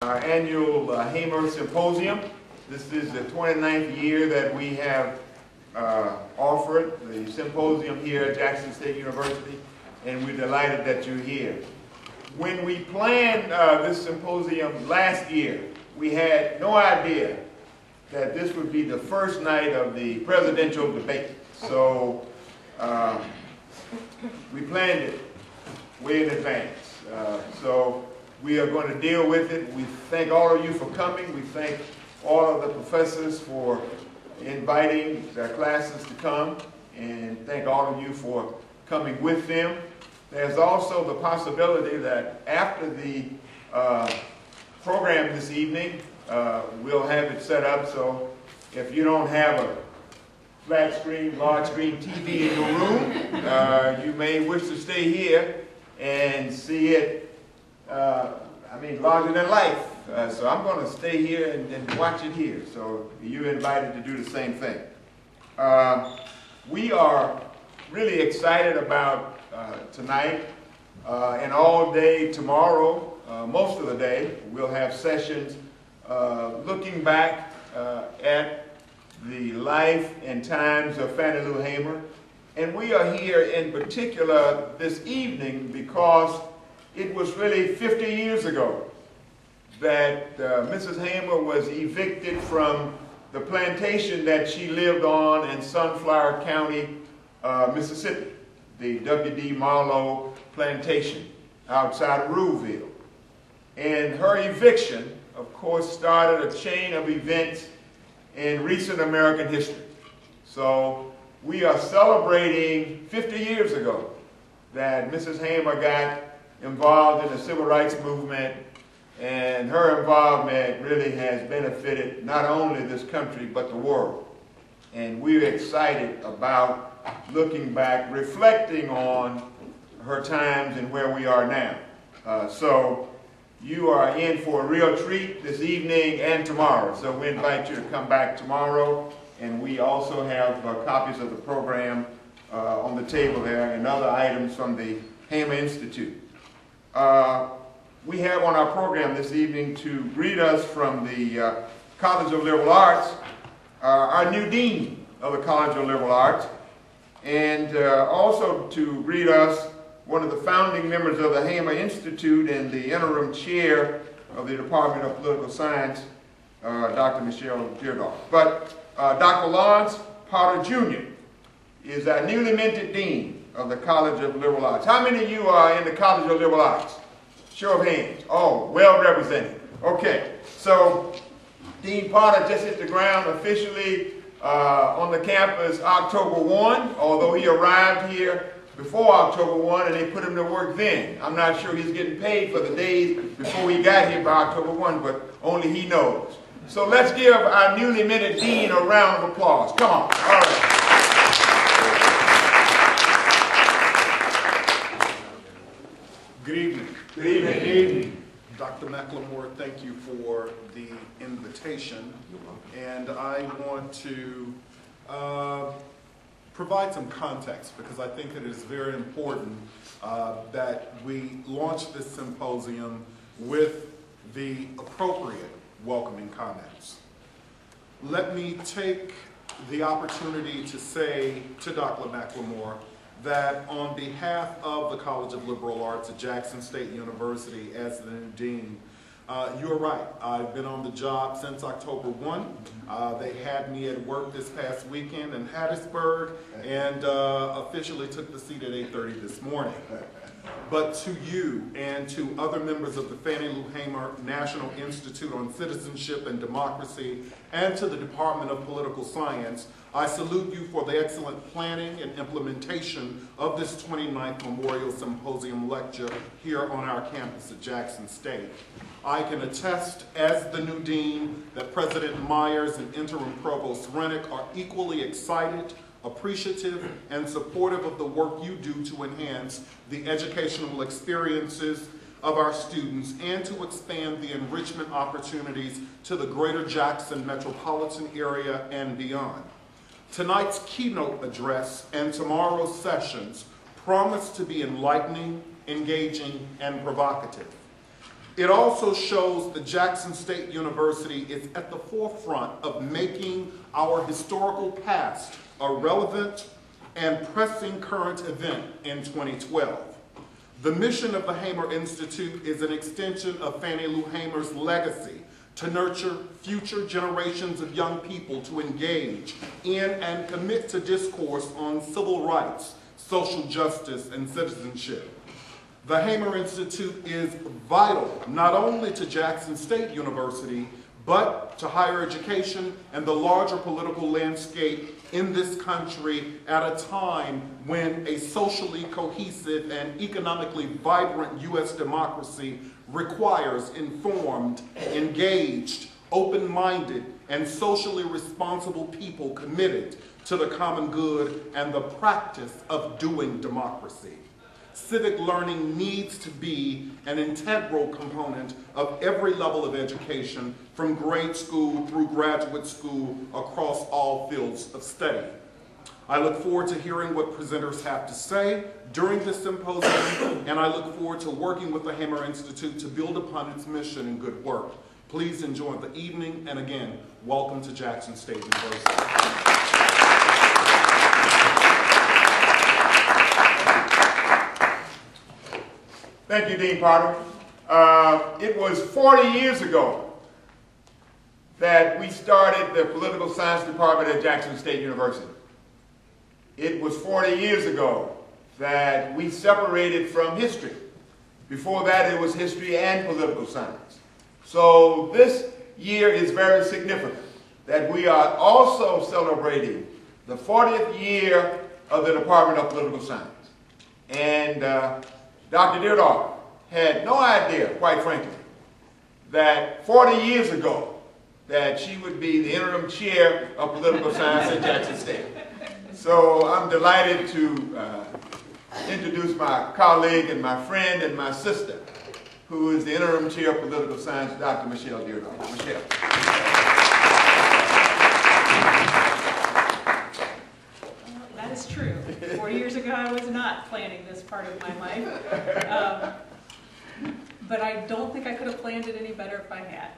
Our annual Hamer Symposium. This is the 29th year that we have offered the symposium here at Jackson State University, and we're delighted that you're here. When we planned this symposium last year, we had no idea that this would be the first night of the presidential debate. So we planned it way in advance. So we are going to deal with it. We thank all of you for coming. We thank all of the professors for inviting their classes to come, and thank all of you for coming with them. There's also the possibility that after the program this evening, we'll have it set up so if you don't have a flat screen, large screen TV in your room, you may wish to stay here and see it larger than life. So I'm going to stay here and watch it here. So you're invited to do the same thing. We are really excited about tonight and all day tomorrow. Most of the day we'll have sessions looking back at the life and times of Fannie Lou Hamer. And we are here in particular this evening because it was really 50 years ago that Mrs. Hamer was evicted from the plantation that she lived on in Sunflower County, Mississippi, the W.D. Marlowe plantation outside of Ruleville. And her eviction, of course, started a chain of events in recent American history. So we are celebrating 50 years ago that Mrs. Hamer got involved in the civil rights movement, and her involvement really has benefited not only this country but the world. And we're excited about looking back, reflecting on her times and where we are now. So you are in for a real treat this evening and tomorrow. So we invite you to come back tomorrow, and we also have copies of the program on the table there and other items from the Hamer Institute. We have on our program this evening to greet us from the College of Liberal Arts, our new Dean of the College of Liberal Arts, and also to greet us one of the founding members of the Hamer Institute and the interim chair of the Department of Political Science, Dr. Michelle Deardorff. But Dr. Lawrence Potter Jr. is our newly minted Dean of the College of Liberal Arts. How many of you are in the College of Liberal Arts? Show of hands. Oh, well represented. Okay, so Dean Potter just hit the ground officially on the campus October 1, although he arrived here before October 1 and they put him to work then. I'm not sure he's getting paid for the days before he got here by October 1, but only he knows. So let's give our newly minted Dean a round of applause. Come on. All right. Good evening. Good evening. Good evening. Dr. McLemore, thank you for the invitation. And I want to provide some context because I think it is very important that we launch this symposium with the appropriate welcoming comments. Let me take the opportunity to say to Dr. McLemore that on behalf of the College of Liberal Arts at Jackson State University as the new dean, you're right. I've been on the job since October 1. They had me at work this past weekend in Hattiesburg and officially took the seat at 8:30 this morning. But to you and to other members of the Fannie Lou Hamer National Institute on Citizenship and Democracy and to the Department of Political Science, I salute you for the excellent planning and implementation of this 29th Memorial Symposium lecture here on our campus at Jackson State. I can attest as the new dean that President Myers and Interim Provost Rennick are equally excited, appreciative, and supportive of the work you do to enhance the educational experiences of our students and to expand the enrichment opportunities to the greater Jackson metropolitan area and beyond. Tonight's keynote address and tomorrow's sessions promise to be enlightening, engaging, and provocative. It also shows that Jackson State University is at the forefront of making our historical past a relevant and pressing current event in 2012. The mission of the Hamer Institute is an extension of Fannie Lou Hamer's legacy to nurture future generations of young people to engage in and commit to discourse on civil rights, social justice, and citizenship. The Hamer Institute is vital not only to Jackson State University, but to higher education and the larger political landscape in this country at a time when a socially cohesive and economically vibrant U.S. democracy requires informed, engaged, open-minded, and socially responsible people committed to the common good and the practice of doing democracy. Civic learning needs to be an integral component of every level of education, from grade school through graduate school, across all fields of study. I look forward to hearing what presenters have to say during this symposium, and I look forward to working with the Hamer Institute to build upon its mission and good work. Please enjoy the evening, and again, welcome to Jackson State University. Thank you, Dean Potter. It was 40 years ago that we started the political science department at Jackson State University. It was 40 years ago that we separated from history. Before that, it was history and political science. So this year is very significant that we are also celebrating the 40th year of the Department of Political Science. And Dr. Deardoff had no idea, quite frankly, that 40 years ago that she would be the interim chair of political science at Jackson State. So I'm delighted to introduce my colleague and my friend and my sister, who is the interim chair of political science, Dr. Michelle Deardoff. Michelle. That is true. 40 years ago, I was not planning this part of my life. But I don't think I could have planned it any better if I had.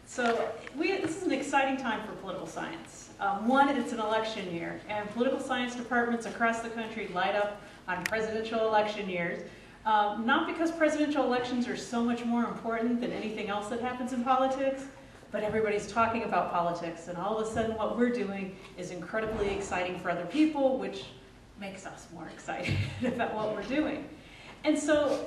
So this is an exciting time for political science. One, it's an election year, and political science departments across the country light up on presidential election years. Not because presidential elections are so much more important than anything else that happens in politics, but everybody's talking about politics, and all of a sudden what we're doing is incredibly exciting for other people, which makes us more excited about what we're doing. And so,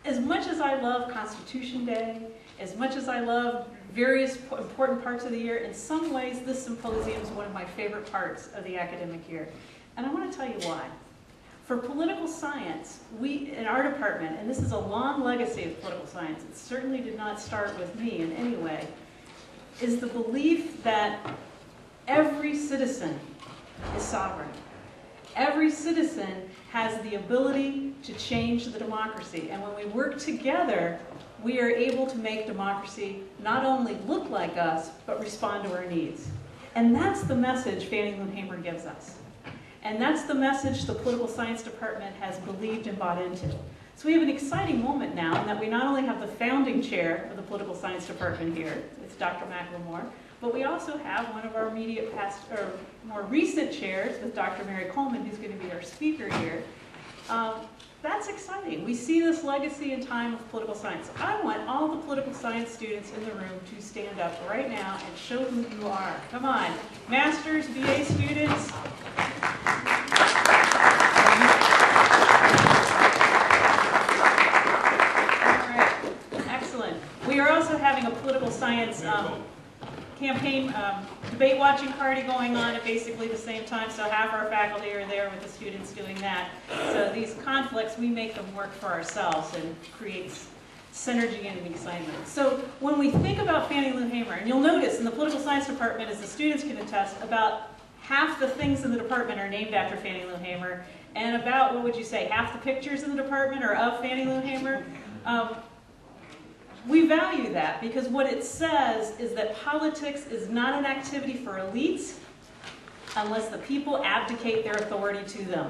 as much as I love Constitution Day, as much as I love various important parts of the year, in some ways this symposium is one of my favorite parts of the academic year. And I want to tell you why. For political science, we, in our department, and this is a long legacy of political science, it certainly did not start with me in any way, is the belief that every citizen is sovereign. Every citizen has the ability to change the democracy. And when we work together, we are able to make democracy not only look like us, but respond to our needs. And that's the message Fannie Lou Hamer gives us. And that's the message the political science department has believed and bought into. So we have an exciting moment now in that we not only have the founding chair of the political science department here, it's Dr. McLemore, but we also have one of our immediate past, or more recent chairs with Dr. Mary Coleman, who's going to be our speaker here. That's exciting. We see this legacy in time of political science. I want all the political science students in the room to stand up right now and show who you are. Come on. Masters, BA students. All right. Excellent. We are also having a political science campaign debate watching party going on at basically the same time, so half our faculty are there with the students doing that. So these conflicts, we make them work for ourselves and creates synergy and excitement. So when we think about Fannie Lou Hamer, and you'll notice in the political science department, as the students can attest, about half the things in the department are named after Fannie Lou Hamer, and about, what would you say, half the pictures in the department are of Fannie Lou Hamer. We value that because what it says is that politics is not an activity for elites unless the people abdicate their authority to them.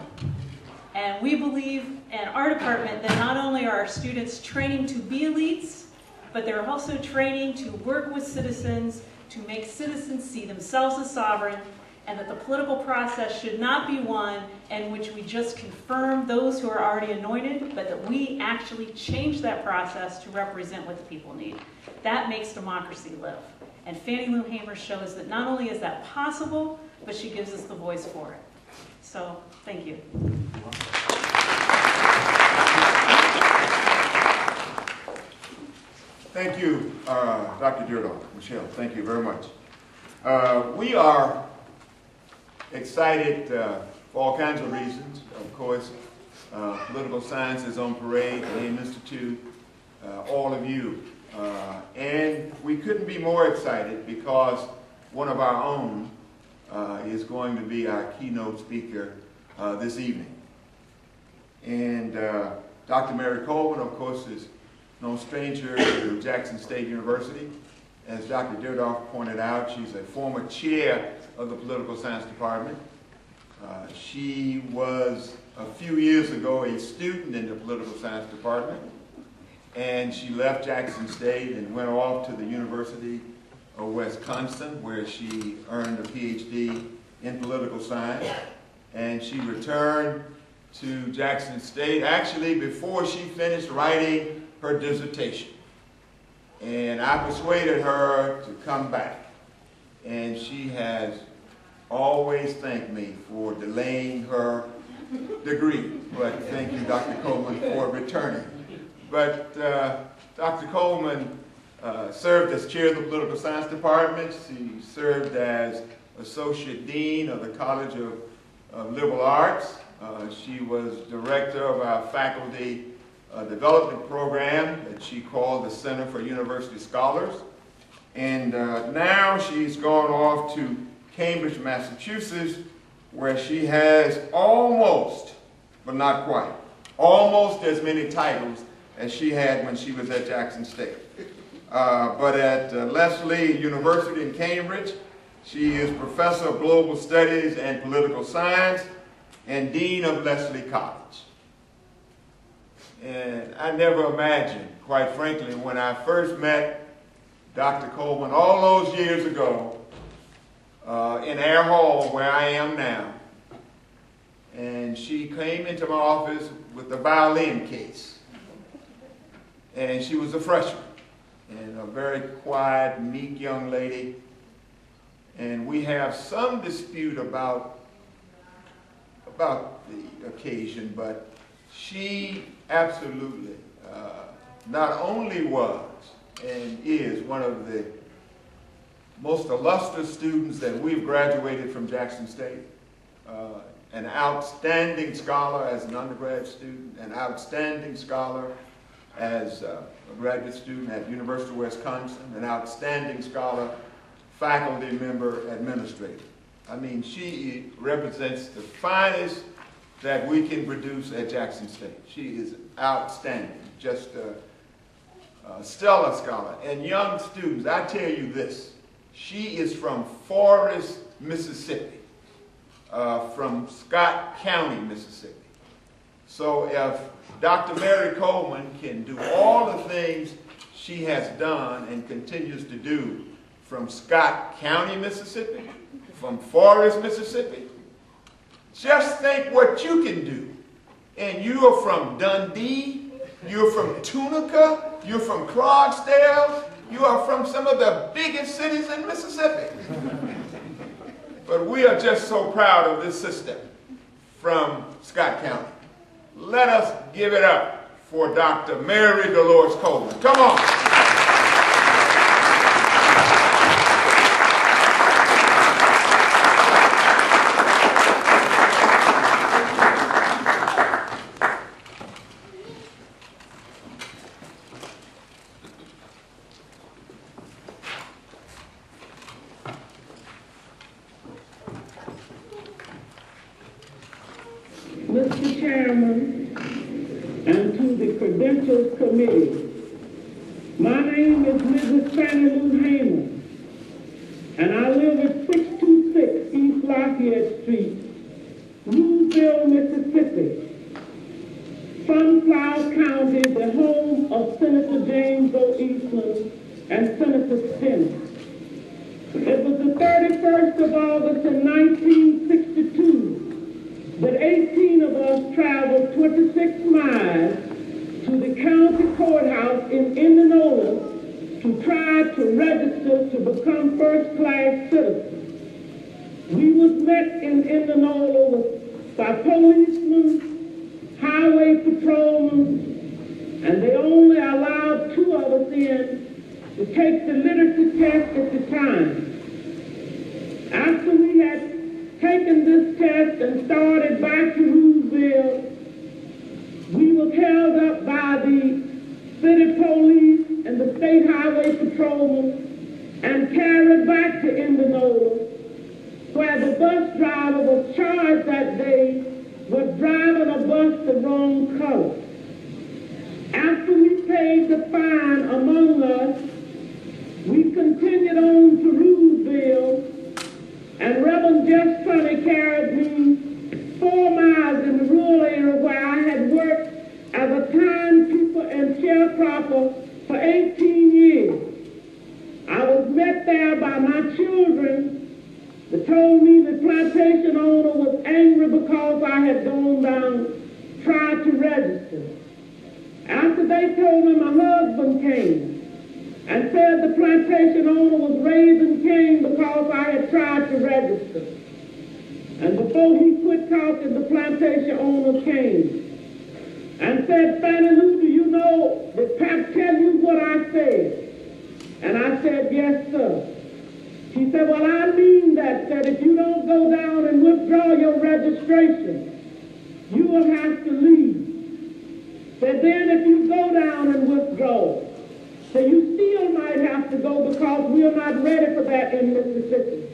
And we believe in our department that not only are our students training to be elites, but they're also training to work with citizens, to make citizens see themselves as sovereign, and that the political process should not be one in which we just confirm those who are already anointed, but that we actually change that process to represent what the people need. That makes democracy live. And Fannie Lou Hamer shows that not only is that possible, but she gives us the voice for it. So, thank you. Thank you, Dr. Dierdorf. Michelle, thank you very much. We are excited for all kinds of reasons. Of course, political science is on parade, the AIM Institute, all of you. And we couldn't be more excited because one of our own is going to be our keynote speaker this evening. And Dr. Mary Coleman, of course, is no stranger to Jackson State University. As Dr. Dierdorf pointed out, she's a former chair of the political science department. She was, a few years ago, a student in the political science department, and she left Jackson State and went off to the University of Wisconsin, where she earned a PhD in political science, and she returned to Jackson State actually before she finished writing her dissertation. And I persuaded her to come back, and she has always thanked me for delaying her degree. But thank you, Dr. Coleman, for returning. But Dr. Coleman served as chair of the political science department. She served as associate dean of the College of Liberal Arts. She was director of our faculty development program that she called the Center for University Scholars. And now she's gone off to Cambridge, Massachusetts, where she has almost, but not quite, almost as many titles as she had when she was at Jackson State. But at Lesley University in Cambridge, she is Professor of Global Studies and Political Science and Dean of Lesley College. And I never imagined, quite frankly, when I first met Dr. Coleman all those years ago in Air Hall, where I am now, and she came into my office with a violin case. And she was a freshman, and a very quiet, meek young lady. And we have some dispute about the occasion, but she absolutely not only was and is one of the most illustrious students that we've graduated from Jackson State, an outstanding scholar as an undergrad student, an outstanding scholar as a graduate student at University of Wisconsin, an outstanding scholar, faculty member, administrator. I mean, she represents the finest that we can produce at Jackson State. She is outstanding, just a stellar scholar. And young students, I tell you this, she is from Forest, Mississippi, from Scott County, Mississippi. So if Dr. Mary Coleman can do all the things she has done and continues to do from Scott County, Mississippi, from Forest, Mississippi, just think what you can do. And you are from Dundee, you're from Tunica, you're from Clarksdale, you are from some of the biggest cities in Mississippi. But we are just so proud of this sister from Scott County. Let us give it up for Dr. Mary Dolores Coleman. Come on. Mr. Chairman, and to the Credentials Committee. My name is Mrs. Fannie Lou Hamer, and I live at 626 East Lafayette Street, Louisville, Mississippi. Sunflower County, the home of Senator James O. Eastland, Mrs. Finney. It was the 31st of August in 1962 that 18 of us traveled 26 miles to the county courthouse in Indianola to try to register to become first-class citizens. We was met in Indianola by policemen, highway patrolmen, and they only allowed 2 of us in to take the literacy test at the time. After we had taken this test and started back to Roosevelt, we was held up by the city police and the state highway patrolmen and carried back to Indianola, where the bus driver was charged that day with driving a bus the wrong color. After we paid the fine among us, we continued on to Roosevelt, and Reverend Jeff Sonny carried me 4 miles in the rural area where I had worked as a timekeeper and sharecropper for 18 years. I was met there by my children that told me the plantation owner was angry because I had gone down, tried to register. After they told me, my husband came and said the plantation owner was raising Cain because I had tried to register. And before he quit talking, the plantation owner came and said, Fannie Lou, do you know, did Pap tell you what I said? And I said, yes, sir. He said, well, I mean that if you don't go down and withdraw your registration, you will have to leave. Said then if you go down and withdraw, so you still might have to go because we are not ready for that in Mississippi.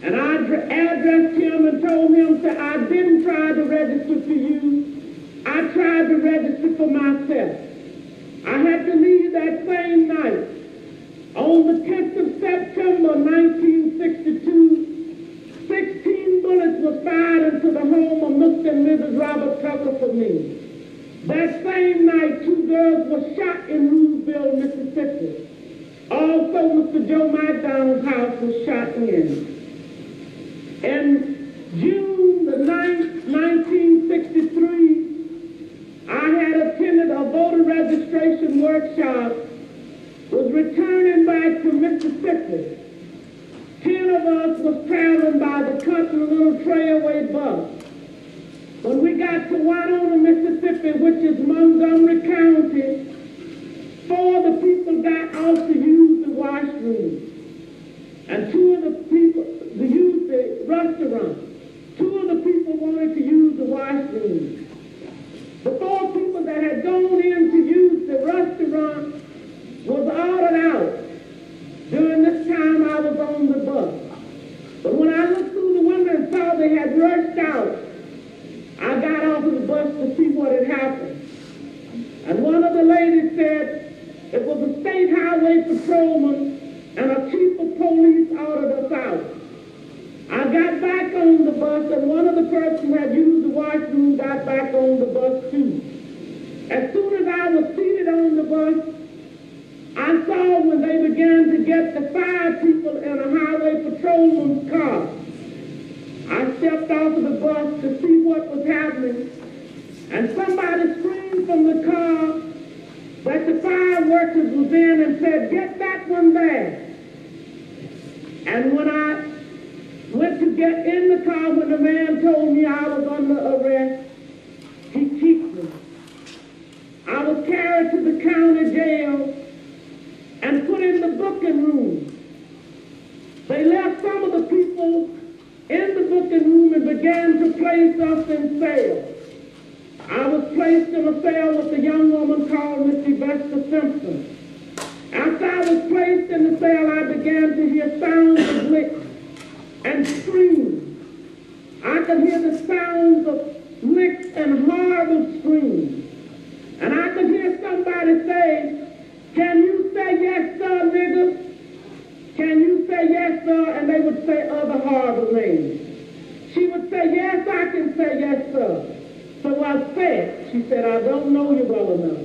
And I addressed him and told him that I didn't try to register for you. I tried to register for myself. I had to leave that same night. On the 10th of September 1962, 16 bullets were fired into the home of Mr. and Mrs. Robert Tucker for me. That same night, 2 girls were shot in Roosevelt, Mississippi. Also, Mr. Joe McDonald's house was shot in. In June the 9th, 1963, I had attended a voter registration workshop, was returning back to Mississippi. 10 of us was traveling by the Continental Trailway bus. When we got to Winona, Mississippi, which is Montgomery County, 4 of the people got off to use the washroom. And 2 of the people used the restaurant. 2 of the people wanted to use the washroom. The 4 people that had gone in to use the restaurant was ordered out. During this time, I was on the bus. But when I looked through the window and saw they had rushed out, I got off of the bus to see what had happened. And one of the ladies said it was a state highway patrolman and a chief of police ordered us out. I got back on the bus, and one of the persons who had used the washroom got back on the bus too. As soon as I was seated on the bus, I saw when they began to get the 5 people in a highway patrolman's car. I stepped off of the bus to see what was happening, and somebody screamed from the car that the fire workers was in and said, get that one there. And when I went to get in the car, when the man told me I was under arrest, he kicked me. I was carried to the county jail and put in the booking room. They left some of the people in the booking room and began to place us in cells. I was placed in a cell with a young woman called Miss Vesta Simpson. After I was placed in the cell, I began to hear sounds of licks and screams. I could hear the sounds of licks and horrible screams. And I could hear somebody say, can you say yes, sir, nigga? Can you say yes, sir? And they would say other horrible names. She would say, yes, I can say yes, sir. So I said, she said, I don't know you well enough.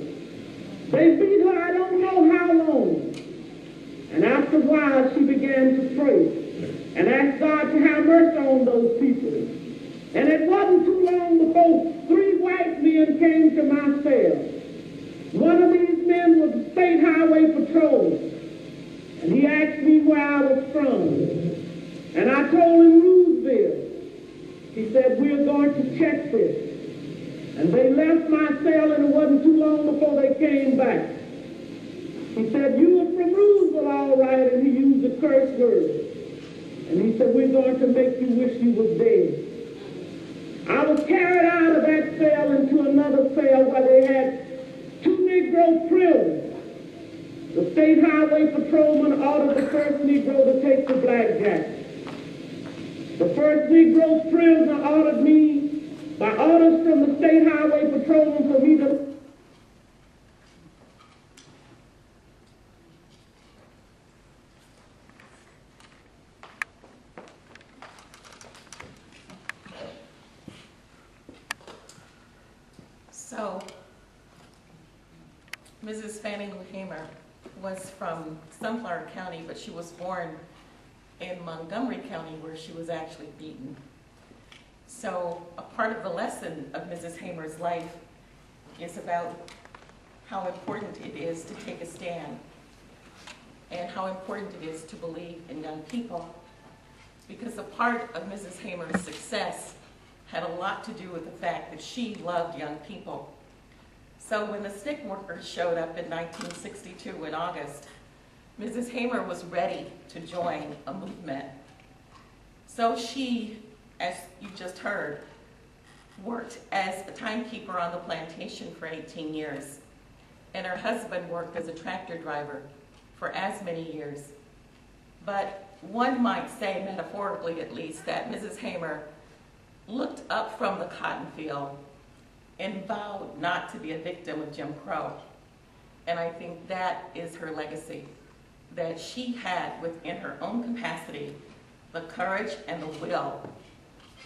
They beat her I don't know how long. And After a while, she began to pray and asked God to have mercy on those people. And it wasn't too long before 3 white men came to my cell. One of these men was a state highway patrolman, and he asked me where I was from. And I told him Roosevelt. He said, we're going to check this. And they left my cell, and it wasn't too long before they came back. He said, you were from Roosevelt, all right, and he used a curse word. And he said, we're going to make you wish you was dead. I was carried out of that cell into another cell where they had 2 Negro prisoners. The state highway patrolman ordered the first Negro to take the blackjack. The first Negro prisoner ordered me, by orders from the state highway patrolman, for me to So, Mrs. Fannie Lou Hamer was from Sunflower County, but she was born in Montgomery County, where she was actually beaten. So, a part of the lesson of Mrs. Hamer's life is about how important it is to take a stand and how important it is to believe in young people. Because a part of Mrs. Hamer's success had a lot to do with the fact that she loved young people. So when the stick workers showed up in 1962 in August, Mrs. Hamer was ready to join a movement. So she, as you just heard, worked as a timekeeper on the plantation for 18 years. And her husband worked as a tractor driver for as many years. But one might say, metaphorically at least, that Mrs. Hamer looked up from the cotton field and vowed not to be a victim of Jim Crow. And I think that is her legacy, that she had within her own capacity the courage and the will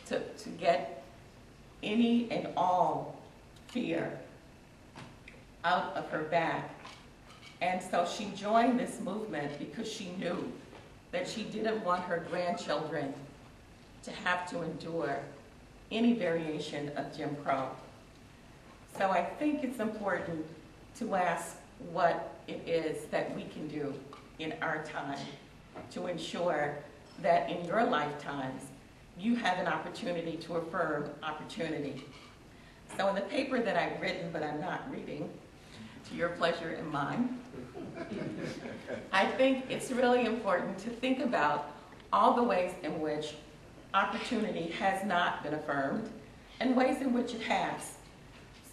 to get any and all fear out of her back. And so she joined this movement because she knew that she didn't want her grandchildren to have to endure any variation of Jim Crow. So I think it's important to ask what it is that we can do in our time to ensure that in your lifetimes you have an opportunity to affirm opportunity. So in the paper that I've written, but I'm not reading, to your pleasure and mine, I think it's really important to think about all the ways in which opportunity has not been affirmed and ways in which it has.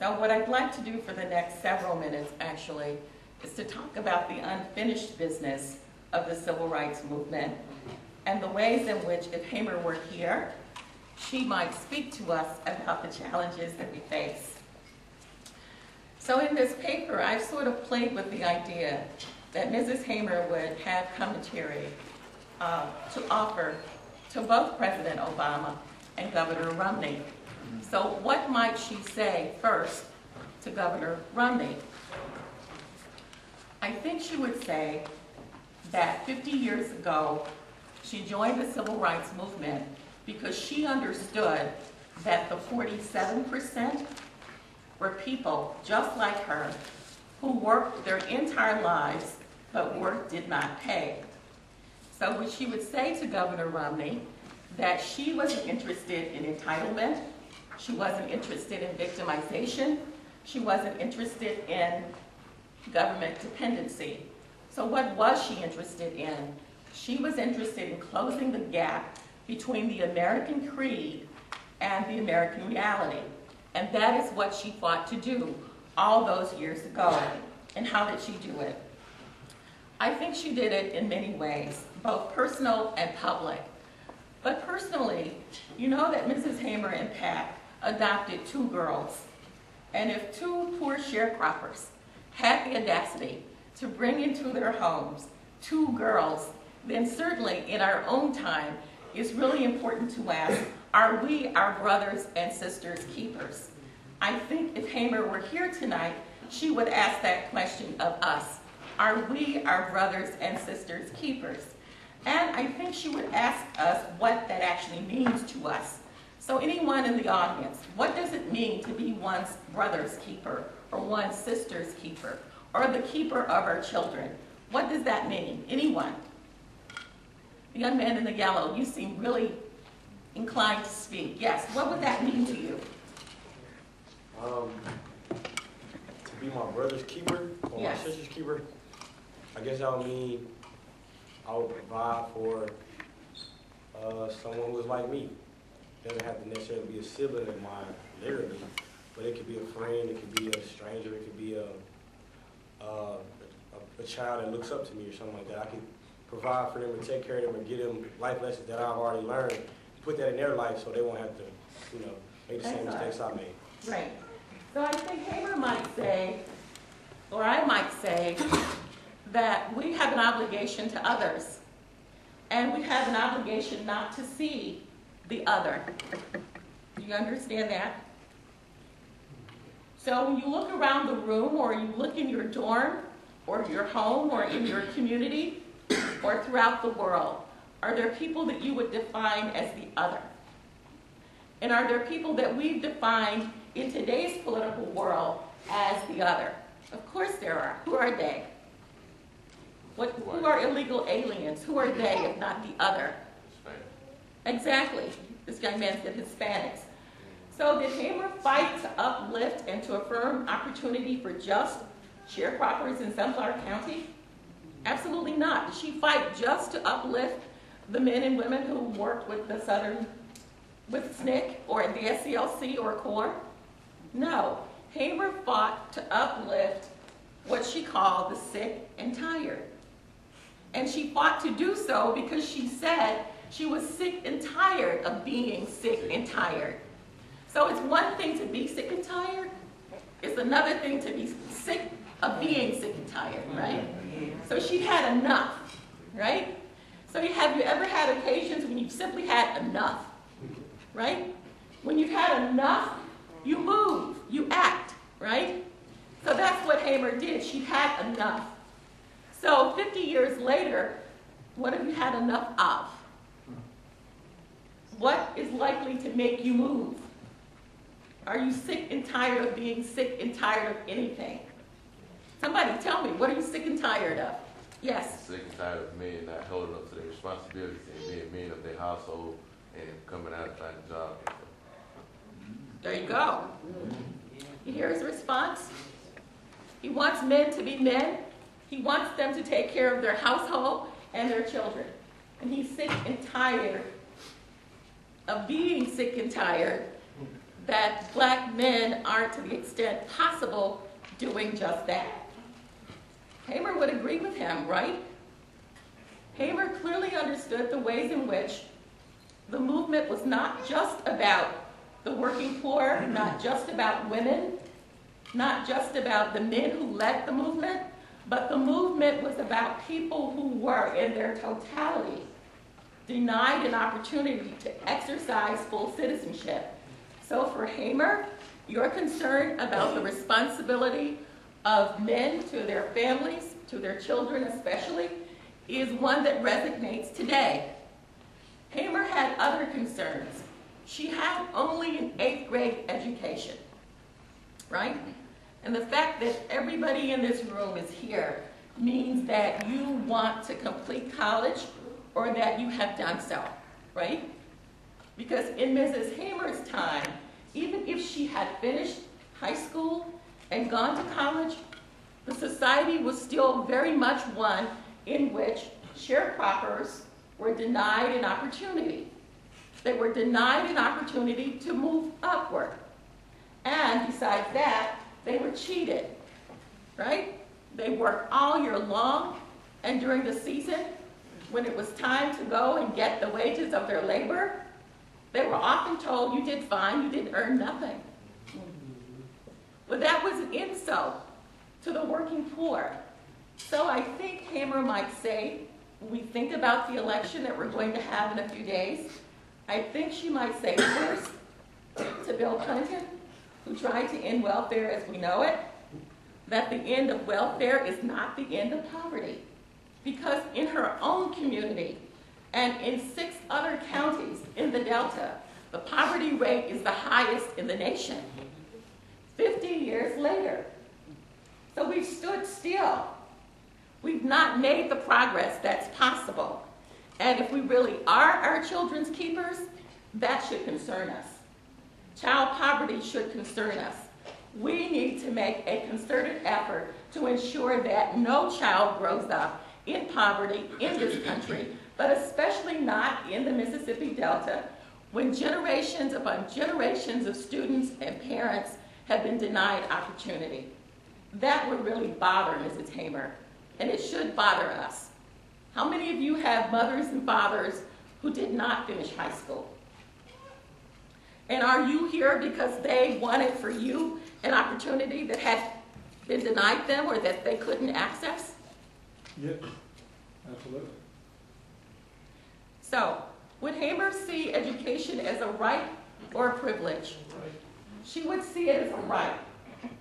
So what I'd like to do for the next several minutes, actually, is to talk about the unfinished business of the civil rights movement and the ways in which, if Hamer were here, she might speak to us about the challenges that we face. So in this paper, I've sort of played with the idea that Mrs. Hamer would have commentary to offer to both President Obama and Governor Romney. So what might she say first to Governor Romney? I think she would say that 50 years ago, she joined the civil rights movement because she understood that the 47% were people just like her who worked their entire lives, but work did not pay. So what she would say to Governor Romney, that she wasn't interested in entitlement, she wasn't interested in victimization, she wasn't interested in government dependency. So what was she interested in? She was interested in closing the gap between the American creed and the American reality. And that is what she fought to do all those years ago. And how did she do it? I think she did it in many ways, both personal and public. But personally, you know that Mrs. Hamer and Pat adopted 2 girls. And if 2 poor sharecroppers had the audacity to bring into their homes 2 girls, then certainly in our own time, it's really important to ask, are we our brothers and sisters keepers? I think if Hamer were here tonight, she would ask that question of us. are we our brothers and sisters keepers? And I think she would ask us what that actually means to us. So anyone in the audience, what does it mean to be one's brother's keeper or one's sister's keeper or the keeper of our children? What does that mean? Anyone? The young man in the yellow, you seem really inclined to speak. Yes, what would that mean to you? To be my brother's keeper or Yes. my sister's keeper, I guess that would mean I would provide for someone who is like me. Doesn't have to necessarily be a sibling of mine, literally, but it could be a friend, it could be a stranger, it could be a child that looks up to me or something like that. I could provide for them and take care of them and give them life lessons that I've already learned, put that in their life so they won't have to, make the same mistakes I made. Right. So I think Hamer might say, or I might say, that we have an obligation to others, and we have an obligation not to see the other. Do you understand that? So when you look around the room, or you look in your dorm, or your home, or in your community, or throughout the world, are there people that you would define as the other? And are there people that we've defined in today's political world as the other? Of course there are. Who are they? Who are illegal aliens? Who are they if not the other? Exactly. This young man said Hispanics. So did Hamer fight to uplift and to affirm opportunity for just sharecroppers in Sunflower County? Absolutely not. Did she fight just to uplift the men and women who worked with the with SNCC or the SCLC or CORE? No. Hamer fought to uplift what she called the sick and tired. And she fought to do so because she said she was sick and tired of being sick and tired. So it's one thing to be sick and tired. It's another thing to be sick of being sick and tired, right? So she had enough, right? So have you ever had occasions when you've simply had enough, right? When you've had enough, you move, you act, right? So that's what Hamer did. She had enough. So 50 years later, what have you had enough of? What is likely to make you move? Are you sick and tired of being sick and tired of anything? Somebody tell me, what are you sick and tired of? Yes? Sick and tired of men not holding up to their responsibilities and being men of their household and coming out and finding a job. There you go. You hear his response? He wants men to be men. He wants them to take care of their household and their children. And he's sick and tired of being sick and tired that black men aren't, to the extent possible, doing just that. Hamer would agree with him, right? Hamer clearly understood the ways in which the movement was not just about the working poor, not just about women, not just about the men who led the movement, but the movement was about people who were, in their totality, denied an opportunity to exercise full citizenship. So for Hamer, your concern about the responsibility of men to their families, to their children especially, is one that resonates today. Hamer had other concerns. She had only an 8th grade education, right? And the fact that everybody in this room is here means that you want to complete college or that you have done so, right? Because in Mrs. Hamer's time, even if she had finished high school and gone to college, the society was still very much one in which sharecroppers were denied an opportunity. They were denied an opportunity to move upward. And besides that, they were cheated, right? They worked all year long, and during the season, when it was time to go and get the wages of their labor, they were often told, you did fine, you didn't earn nothing. But that was an insult to the working poor. So I think Hamer might say, when we think about the election that we're going to have in a few days, I think she might say first to Bill Clinton, who tried to end welfare as we know it, that the end of welfare is not the end of poverty. Because in her own community and in 6 other counties in the Delta, the poverty rate is the highest in the nation. 50 years later. So we've stood still. We've not made the progress that's possible. And if we really are our children's keepers, that should concern us. Child poverty should concern us. We need to make a concerted effort to ensure that no child grows up in poverty in this country, but especially not in the Mississippi Delta, when generations upon generations of students and parents have been denied opportunity. That would really bother Mrs. Hamer, and it should bother us. How many of you have mothers and fathers who did not finish high school? And are you here because they wanted for you an opportunity that had been denied them or that they couldn't access? Yes, absolutely. So, would Hamer see education as a right or a privilege? She would see it as a right.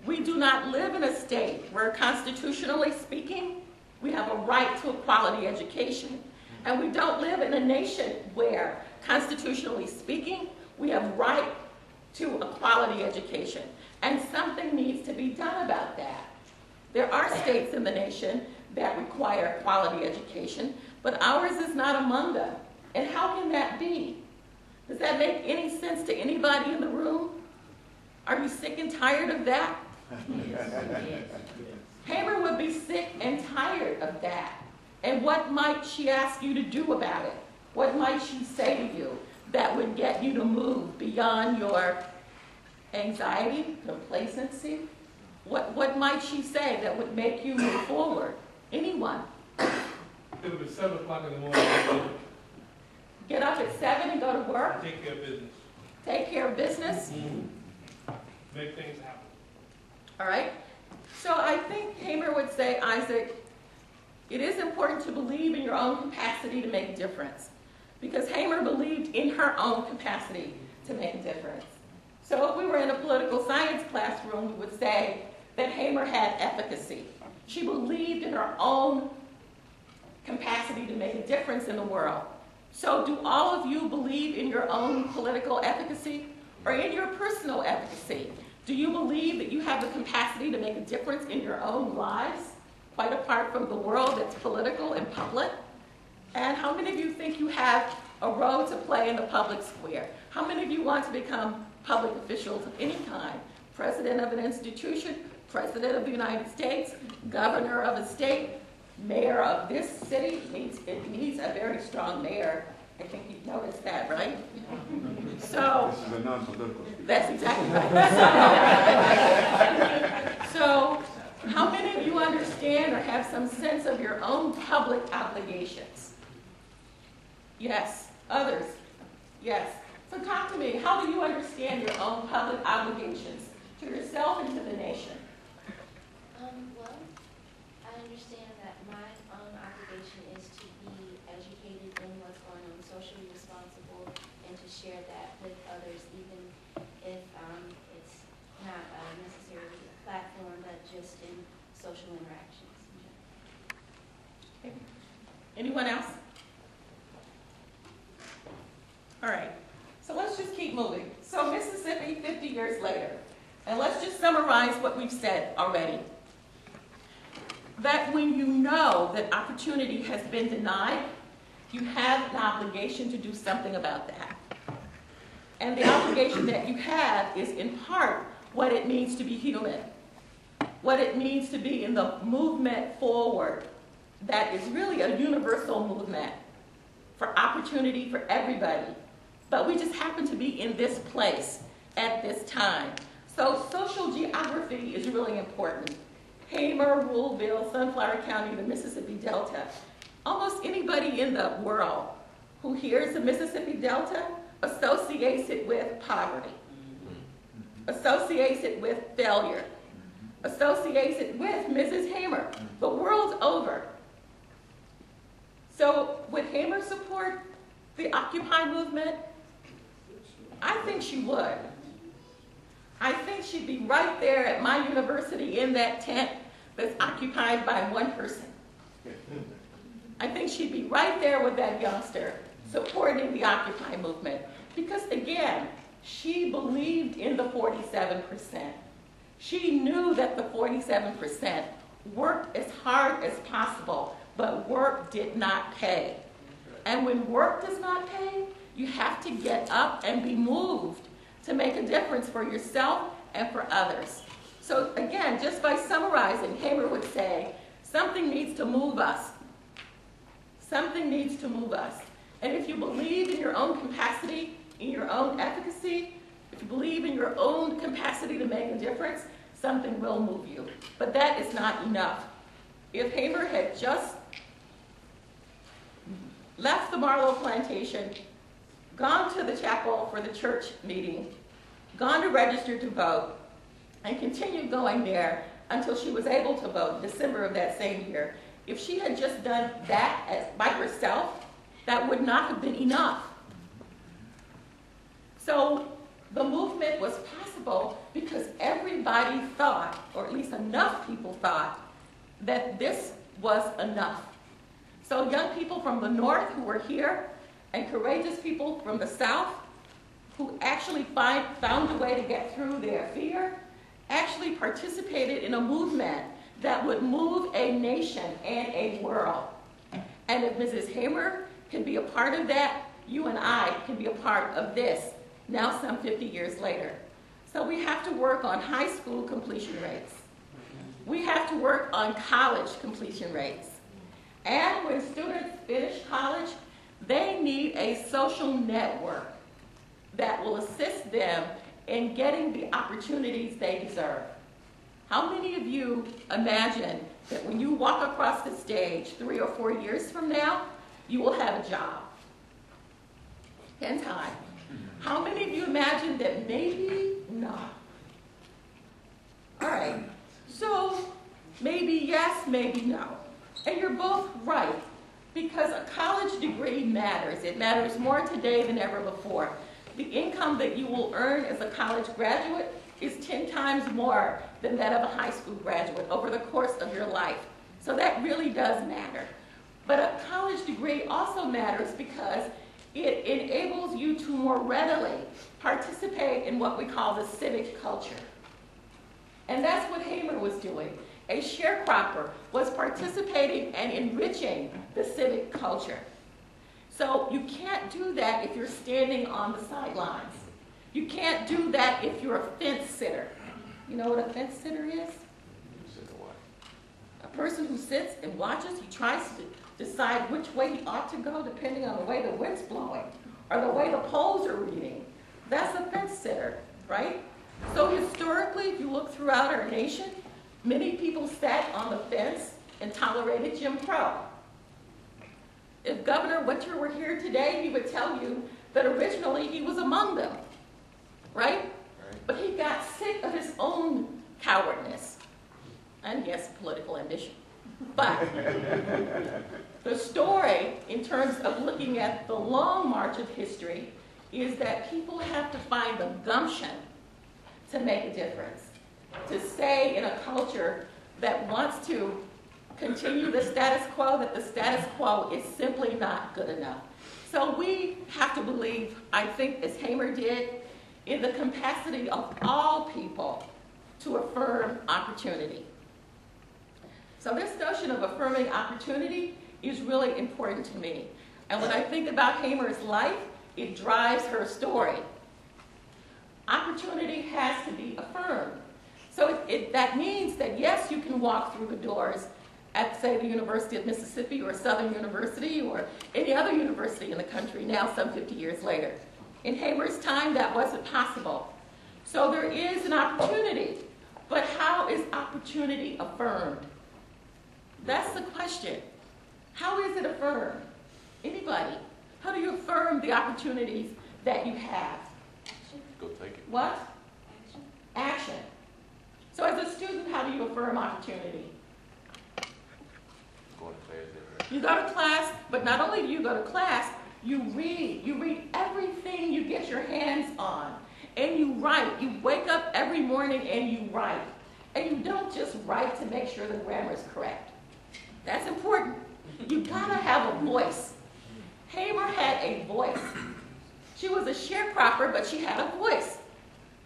We do not live in a state where, constitutionally speaking, we have a right to a quality education. And we don't live in a nation where, constitutionally speaking, we have right to a quality education. And something needs to be done about that. There are states in the nation that require quality education, but ours is not among them. And how can that be? Does that make any sense to anybody in the room? Are you sick and tired of that? Hamer would be sick and tired of that. And what might she ask you to do about it? What might she say to you that would get you to move beyond your anxiety, complacency? What might she say that would make you move forward? Anyone? It would be 7 o'clock in the morning. Get up at 7 and go to work? Take care of business. Take care of business? Make things happen. All right? So I think Hamer would say, Isaac, it is important to believe in your own capacity to make a difference. Because Hamer believed in her own capacity to make a difference. So if we were in a political science classroom, we would say that Hamer had efficacy. She believed in her own capacity to make a difference in the world. So do all of you believe in your own political efficacy or in your personal efficacy? Do you believe that you have the capacity to make a difference in your own lives, quite apart from the world that's political and public? And how many of you think you have a role to play in the public square? How many of you want to become public officials of any kind? President of an institution, president of the United States, governor of a state, mayor of this city. It needs a very strong mayor. I think you've noticed that, right? So, This is a non-political. that's exactly right. So, how many of you understand or have some sense of your own public obligations? Yes. Others? Yes. So talk to me. How do you understand your own public obligations to yourself and to the nation? Well, I understand that my own obligation is to be educated in what's going on, socially responsible, and to share that with others, even if it's not necessarily a platform, but just in social interactions. Okay. Anyone else? All right. So let's just keep moving. So Mississippi, 50 years later. And let's just summarize what we've said already. That when you know that opportunity has been denied, you have an obligation to do something about that. And the obligation that you have is in part what it means to be human, what it means to be in the movement forward that is really a universal movement for opportunity for everybody. But we just happen to be in this place at this time. So social geography is really important. Hamer, Ruleville, Sunflower County, the Mississippi Delta. Almost anybody in the world who hears the Mississippi Delta associates it with poverty, associates it with failure, associates it with Mrs. Hamer. The world's over. So would Hamer support the Occupy movement? I think she would. I think she'd be right there at my university in that tent that's occupied by one person. I think she'd be right there with that youngster supporting the Occupy movement. Because again, she believed in the 47%. She knew that the 47% worked as hard as possible, but work did not pay. And when work does not pay, you have to get up and be moved to make a difference for yourself and for others. So again, just by summarizing, Hamer would say, something needs to move us. Something needs to move us. And if you believe in your own capacity, in your own efficacy, if you believe in your own capacity to make a difference, something will move you. But that is not enough. If Hamer had just left the Marlowe plantation, gone to the chapel for the church meeting, gone to register to vote, and continued going there until she was able to vote in December of that same year, if she had just done that by herself, that would not have been enough. So the movement was possible because everybody thought, or at least enough people thought, that this was enough. So young people from the North who were here, and courageous people from the South who actually found a way to get through their fear, actually participated in a movement that would move a nation and a world. And if Mrs. Hamer can be a part of that, you and I can be a part of this, now some 50 years later. So we have to work on high school completion rates. We have to work on college completion rates. And when students finish college, they need a social network that will assist them in getting the opportunities they deserve. How many of you imagine that when you walk across the stage 3 or 4 years from now, you will have a job? 10 times. How many of you imagine that maybe not? All right, so maybe yes, maybe no. And you're both right, because a college degree matters. It matters more today than ever before. The income that you will earn as a college graduate is 10 times more than that of a high school graduate over the course of your life. So that really does matter. But a college degree also matters because it enables you to more readily participate in what we call the civic culture. And that's what Hamer was doing. A sharecropper was participating and enriching the civic culture. So you can't do that if you're standing on the sidelines. You can't do that if you're a fence sitter. You know what a fence sitter is? A person who sits and watches. He tries to decide which way he ought to go depending on the way the wind's blowing or the way the polls are reading. That's a fence sitter, right? So historically, if you look throughout our nation, many people sat on the fence and tolerated Jim Crow. If Governor Winter were here today, he would tell you that originally he was among them, right? But he got sick of his own cowardness, and yes, political ambition. But the story, in terms of looking at the long march of history, is that people have to find the gumption to make a difference, to stay in a culture that wants to continue the status quo, that the status quo is simply not good enough. So we have to believe, I think as Hamer did, in the capacity of all people to affirm opportunity. So this notion of affirming opportunity is really important to me. And when I think about Hamer's life, it drives her story. Opportunity has to be affirmed. So that means that yes, you can walk through the doors at, say, the University of Mississippi or Southern University or any other university in the country now some 50 years later. In Hamer's time, that wasn't possible. So there is an opportunity, but how is opportunity affirmed? That's the question. How is it affirmed? Anybody? How do you affirm the opportunities that you have? Go take it. What? Action. So as a student, how do you affirm opportunity? Going to class every day. You go to class, but not only do you go to class, you read. You read everything you get your hands on. and you write. You wake up every morning and you write. And you don't just write to make sure the grammar is correct. That's important. You gotta have a voice. Hamer had a voice. She was a sharecropper, but she had a voice.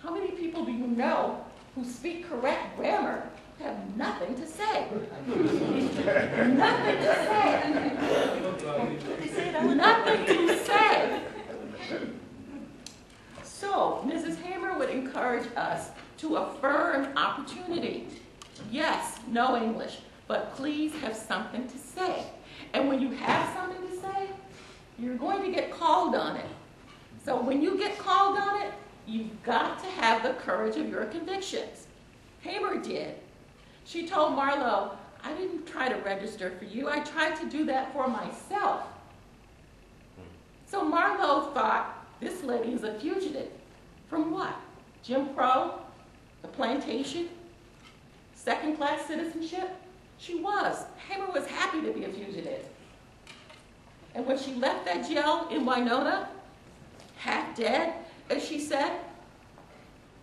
How many people do you know who speak correct grammar have nothing to say? Nothing to say. Nothing to say. So, Mrs. Hamer would encourage us to affirm opportunity. Yes, no English, but please have something to say. And when you have something to say, you're going to get called on it. So when you get called on it, you've got to have the courage of your convictions. Hamer did. She told Marlowe, I didn't try to register for you. I tried to do that for myself. So Marlowe thought, this lady is a fugitive. From what? Jim Crow? The plantation? Second-class citizenship? She was. Hamer was happy to be a fugitive. And when she left that jail in Winona, half dead, as she said,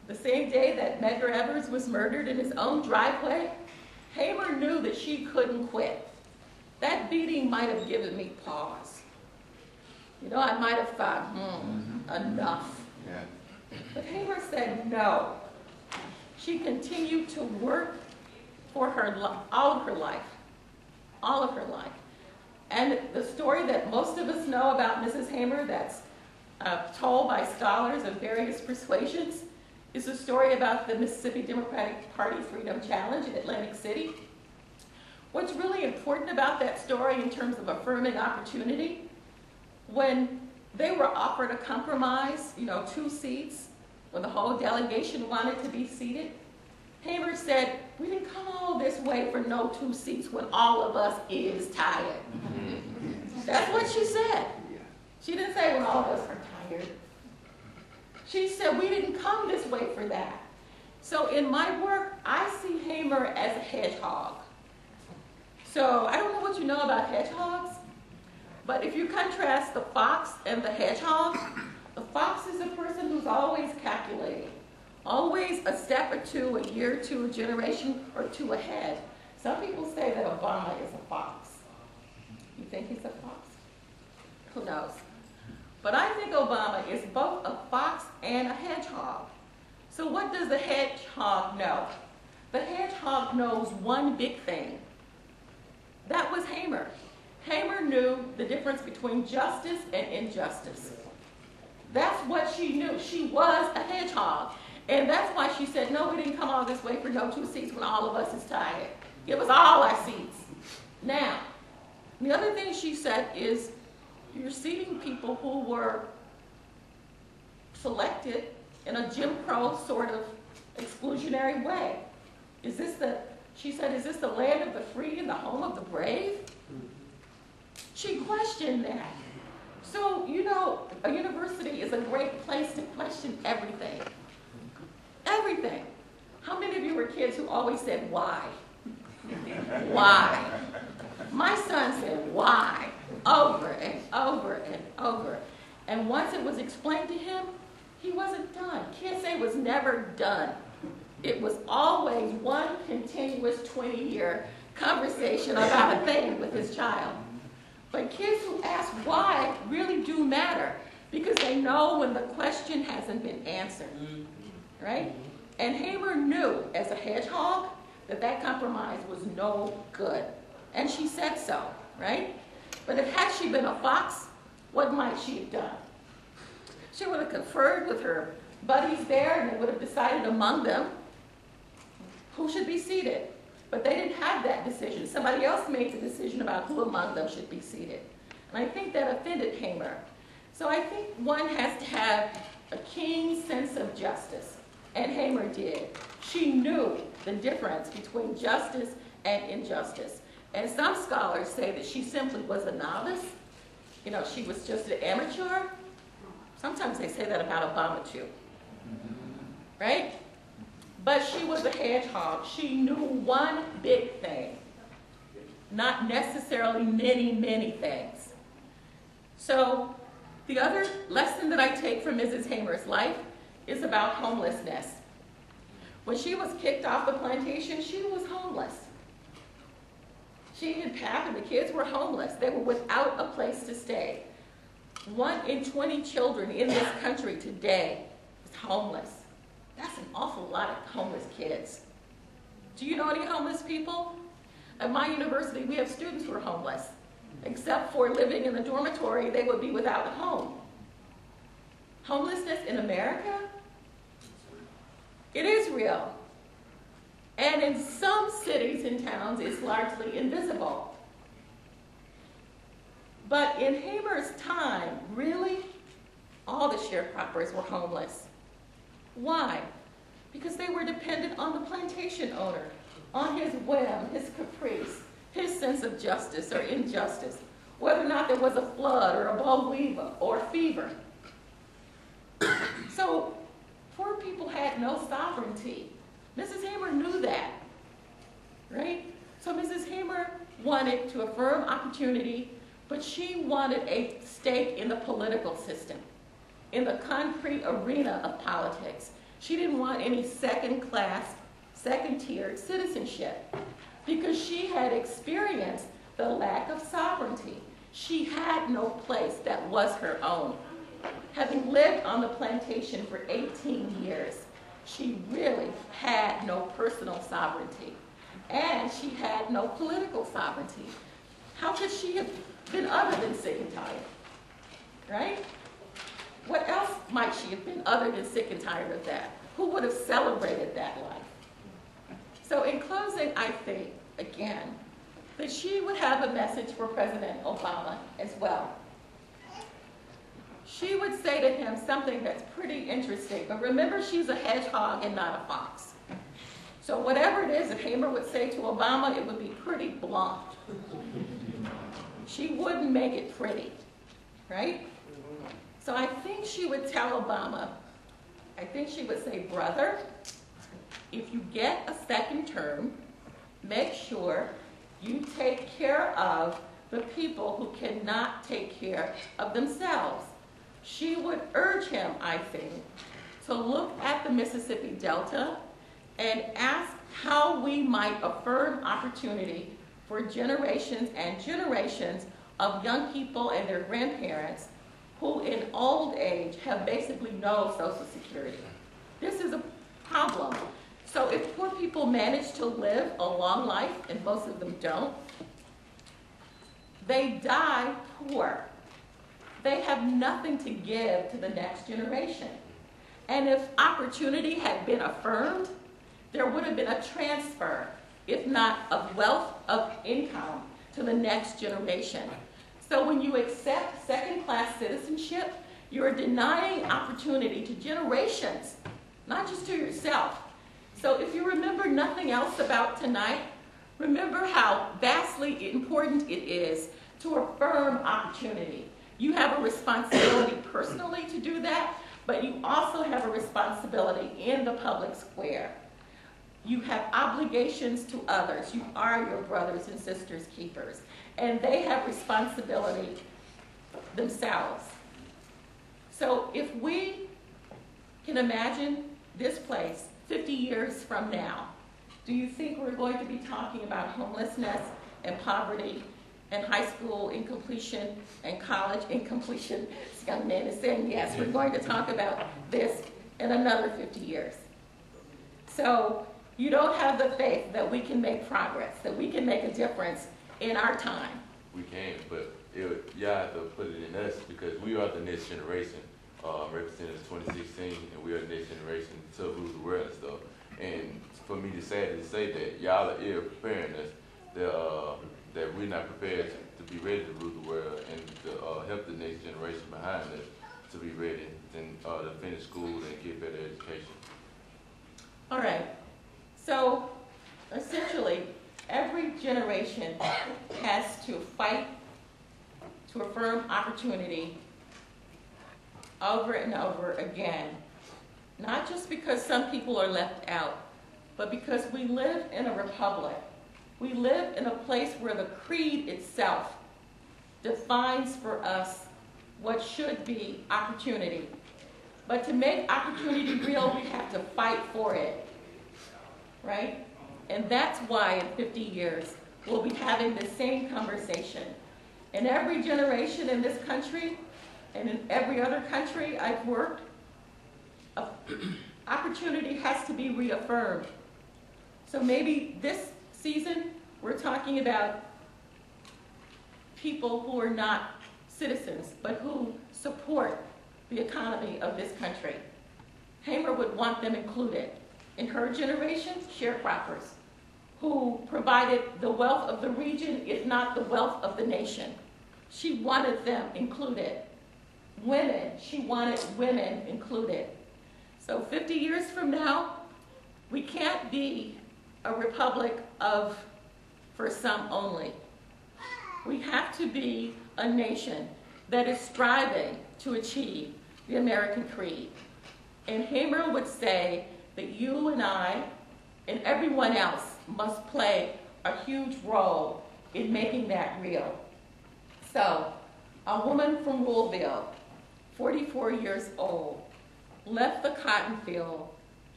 the same day that Medgar Evers was murdered in his own driveway, Hamer knew that she couldn't quit. That beating might have given me pause. You know, I might have thought, enough. Yeah. But Hamer said no. She continued to work for her all of her life. All of her life. And the story that most of us know about Mrs. Hamer that's told by scholars of various persuasions is a story about the Mississippi Democratic Party Freedom Challenge in Atlantic City. What's really important about that story in terms of affirming opportunity, when they were offered a compromise, 2 seats, when the whole delegation wanted to be seated, Hamer said, we didn't come all this way for no 2 seats when all of us is tired. That's what she said. She didn't say when all of us are tired. She said, we didn't come this way for that. So in my work, I see Hamer as a hedgehog. So I don't know what you know about hedgehogs, but if you contrast the fox and the hedgehog, the fox is a person who's always calculating, always a step or two, a year or two, a generation or two ahead. Some people say that Obama is a fox. You think he's a fox? Who knows? But I think Obama is both a fox and a hedgehog. So what does the hedgehog know? The hedgehog knows one big thing. That was Hamer. Hamer knew the difference between justice and injustice. That's what she knew. She was a hedgehog. And that's why she said, no, we didn't come all this way for no 2 seats when all of us is tired. Give us all our seats. Now, the other thing she said is, you're seating people who were selected in a Jim Crow sort of exclusionary way. She said, is this the land of the free and the home of the brave? She questioned that. So, a university is a great place to question everything. Everything. How many of you were kids who always said, why? Why? My son said, why? Over and over and over. And once it was explained to him, he wasn't done. Kids say was never done. It was always one continuous 20-year conversation about a thing with his child. But kids who ask why really do matter because they know when the question hasn't been answered, right? And Hamer knew as a hedgehog that compromise was no good. And she said so, right? But had she been a fox, what might she have done? She would have conferred with her buddies there and they would have decided among them who should be seated. But they didn't have that decision. Somebody else made the decision about who among them should be seated. And I think that offended Hamer. So I think one has to have a keen sense of justice. And Hamer did. She knew the difference between justice and injustice. And some scholars say that she simply was a novice. She was just an amateur. Sometimes they say that about Obama too. Right? But she was a hedgehog. She knew one big thing, not necessarily many, many things. So the other lesson that I take from Mrs. Hamer's life is about homelessness. When she was kicked off the plantation, she was homeless. She and Pap and the kids were homeless. They were without a place to stay. 1 in 20 children in this country today is homeless. That's an awful lot of homeless kids. Do you know any homeless people? At my university, we have students who are homeless. Except for living in the dormitory, they would be without a home. Homelessness in America? It is real. And in some cities and towns, it's largely invisible. But in Hamer's time, really, all the sharecroppers were homeless. Why? Because they were dependent on the plantation owner, on his whim, his caprice, his sense of justice or injustice, whether or not there was a flood or a boll weevil or fever. So poor people had no sovereignty. Mrs. Hamer knew that, right? So Mrs. Hamer wanted to affirm opportunity, but she wanted a stake in the political system, in the concrete arena of politics. She didn't want any second-class, second-tiered citizenship because she had experienced the lack of sovereignty. She had no place that was her own. Having lived on the plantation for 18 years, she really had no personal sovereignty, and she had no political sovereignty. How could she have been other than sick and tired, right? What else might she have been other than sick and tired of that? Who would have celebrated that life? So in closing, I think, again, that she would have a message for President Obama as well. She would say to him something that's pretty interesting, but remember, she's a hedgehog and not a fox. So whatever it is that Hamer would say to Obama, it would be pretty blunt. She wouldn't make it pretty, right? So I think she would tell Obama, I think she would say, brother, if you get a second term, make sure you take care of the people who cannot take care of themselves. She would urge him, I think, to look at the Mississippi Delta and ask how we might affirm opportunity for generations and generations of young people and their grandparents who in old age have basically no Social Security. This is a problem. So if poor people manage to live a long life, and most of them don't, they die poor. They have nothing to give to the next generation. And if opportunity had been affirmed, there would have been a transfer, if not of wealth, of income, to the next generation. So when you accept second-class citizenship, you're denying opportunity to generations, not just to yourself. So if you remember nothing else about tonight, remember how vastly important it is to affirm opportunity. You have a responsibility personally to do that, but you also have a responsibility in the public square. You have obligations to others. You are your brothers and sisters' keepers, and they have responsibility themselves. So if we can imagine this place 50 years from now, do you think we're going to be talking about homelessness and poverty and high school incompletion and college incompletion? This young man is saying yes, we're going to talk about this in another 50 years. So you don't have the faith that we can make progress, that we can make a difference in our time. We can, but y'all have to put it in us because we are the next generation, representatives 2016, and we are the next generation to rule the world and stuff. And for me to sadly say that y'all are ill preparing us, that we're not prepared to be ready to rule the world and to help the next generation behind us to be ready and to finish school and get better education. All right. So essentially, every generation has to fight to affirm opportunity over and over again, not just because some people are left out, but because we live in a republic. We live in a place where the creed itself defines for us what should be opportunity. But to make opportunity real, we have to fight for it, right? And that's why in 50 years, we'll be having the same conversation. In every generation in this country, and in every other country I've worked, opportunity has to be reaffirmed. So maybe this season, we're talking about people who are not citizens, but who support the economy of this country. Hamer would want them included. In her generation, sharecroppers, who provided the wealth of the region, if not the wealth of the nation. She wanted them included. Women, she wanted women included. So 50 years from now, we can't be a republic of for some only. We have to be a nation that is striving to achieve the American creed. And Hamer would say that you and I and everyone else must play a huge role in making that real. So, a woman from Louisville, 44 years old, left the cotton field,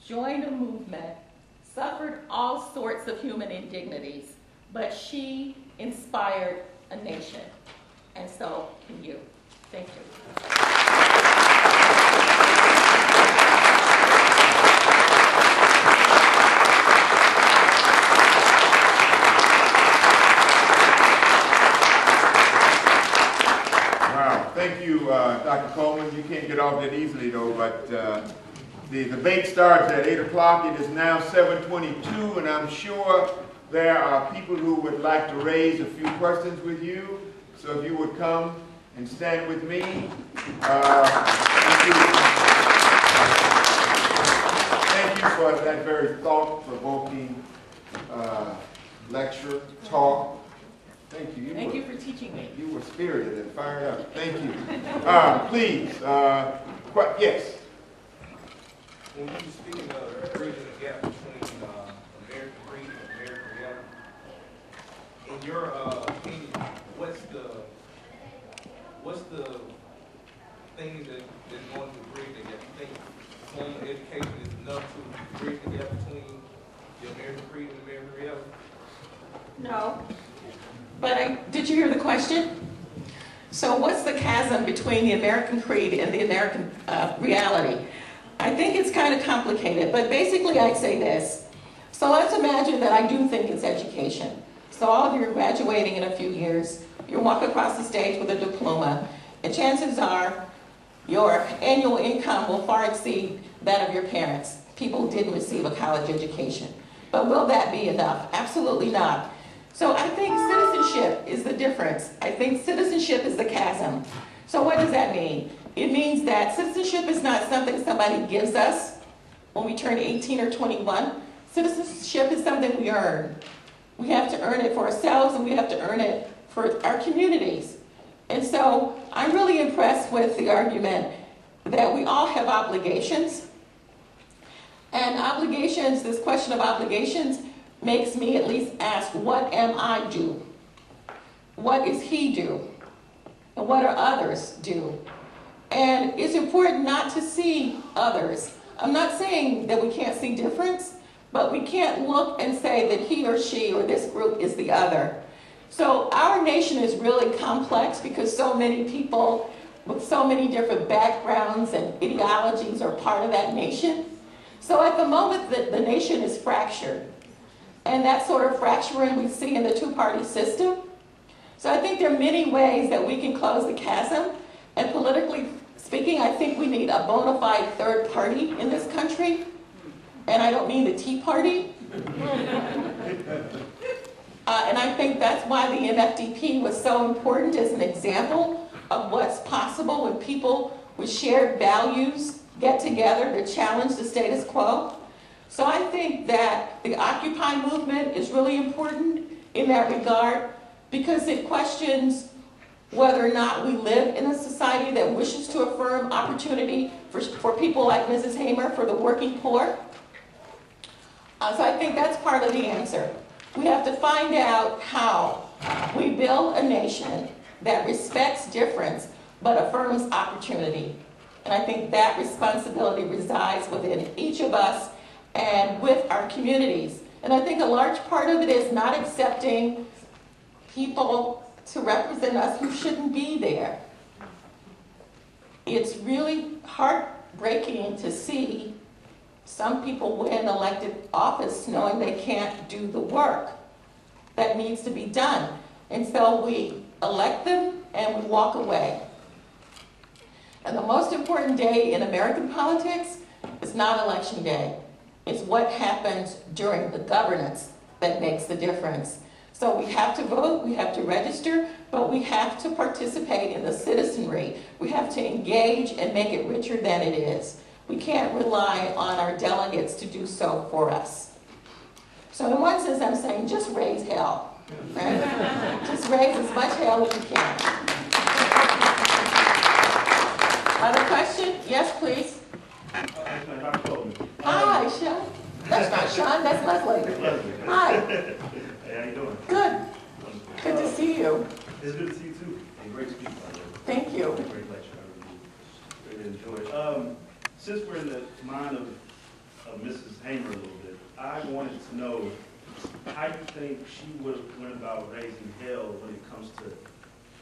joined a movement, suffered all sorts of human indignities, but she inspired a nation. And so can you. Thank you. Thank you, Dr. Coleman. You can't get off that easily, though, but the debate starts at 8 o'clock. It is now 7:22, and I'm sure there are people who would like to raise a few questions with you. So if you would come and stand with me. Thank you. Thank you for that very thought-provoking lecture, talk. Thank you. Thank you for teaching me. You were spirited and fired up. Thank you. Please, yes. When you were speaking of bridging the gap between American creed and American reality, in your opinion, what's the thing that's going to bridge the gap? You think formal education is enough to bridge the gap between the American creed and American reality? No. But did you hear the question? So what's the chasm between the American creed and the American reality? I think it's kind of complicated, but basically I'd say this. So let's imagine that I do think it's education. So all of you are graduating in a few years. You walk across the stage with a diploma, and chances are your annual income will far exceed that of your parents. People didn't receive a college education. But will that be enough? Absolutely not. So I think citizenship is the difference. I think citizenship is the chasm. So what does that mean? It means that citizenship is not something somebody gives us when we turn 18 or 21. Citizenship is something we earn. We have to earn it for ourselves, and we have to earn it for our communities. And so I'm really impressed with the argument that we all have obligations. And obligations, this question of obligations, makes me at least ask, what am I do? What is he do? And what are others do? And it's important not to see others. I'm not saying that we can't see difference, but we can't look and say that he or she or this group is the other. So our nation is really complex because so many people with so many different backgrounds and ideologies are part of that nation. So at the moment that the nation is fractured, and that sort of fracturing we see in the two-party system. So I think there are many ways that we can close the chasm. And politically speaking, I think we need a bona fide third party in this country. And I don't mean the Tea Party. And I think that's why the MFDP was so important as an example of what's possible when people with shared values get together to challenge the status quo. So I think that the Occupy movement is really important in that regard because it questions whether or not we live in a society that wishes to affirm opportunity for people like Mrs. Hamer, for the working poor. So I think that's part of the answer. We have to find out how we build a nation that respects difference but affirms opportunity. And I think that responsibility resides within each of us and with our communities. And I think a large part of it is not accepting people to represent us who shouldn't be there. It's really heartbreaking to see some people win elected office knowing they can't do the work that needs to be done. And so we elect them and we walk away. And the most important day in American politics is not Election Day. It's what happens during the governance that makes the difference. So we have to vote, we have to register, but we have to participate in the citizenry. We have to engage and make it richer than it is. We can't rely on our delegates to do so for us. So in one sense, I'm saying just raise hell. Right? Just raise as much hell as you can. Other question? Yes, please. Hi, Sean. That's not Sean, that's Leslie. Hi. Hey, how you doing? Good. Good to see you. It's good to see you too. And great speech, by the way. Thank you. Great lecture. I really enjoyed it. Since we're in the mind of Mrs. Hamer a little bit, I wanted to know how you think she would have went about raising hell when it comes to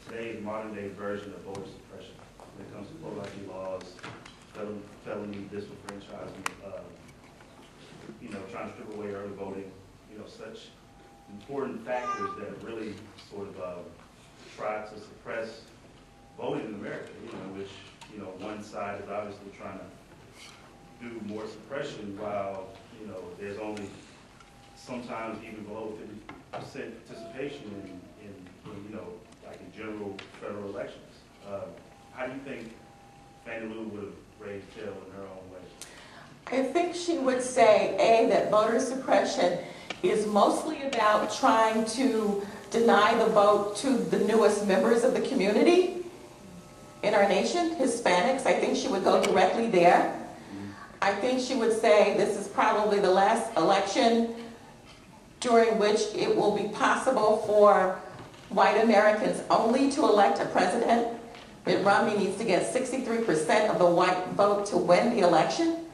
today's modern day version of voter suppression, when it comes to voter ID laws, felony disenfranchisement, trying to strip away early voting, such important factors that really sort of try to suppress voting in America, which, one side is obviously trying to do more suppression while, there's only sometimes even below 50% participation in like in general federal elections. How do you think Fannie Lou would have raised hell in her own way? I think she would say, A, that voter suppression is mostly about trying to deny the vote to the newest members of the community in our nation, Hispanics. I think she would go directly there. I think she would say this is probably the last election during which it will be possible for white Americans only to elect a president. Mitt Romney needs to get 63% of the white vote to win the election.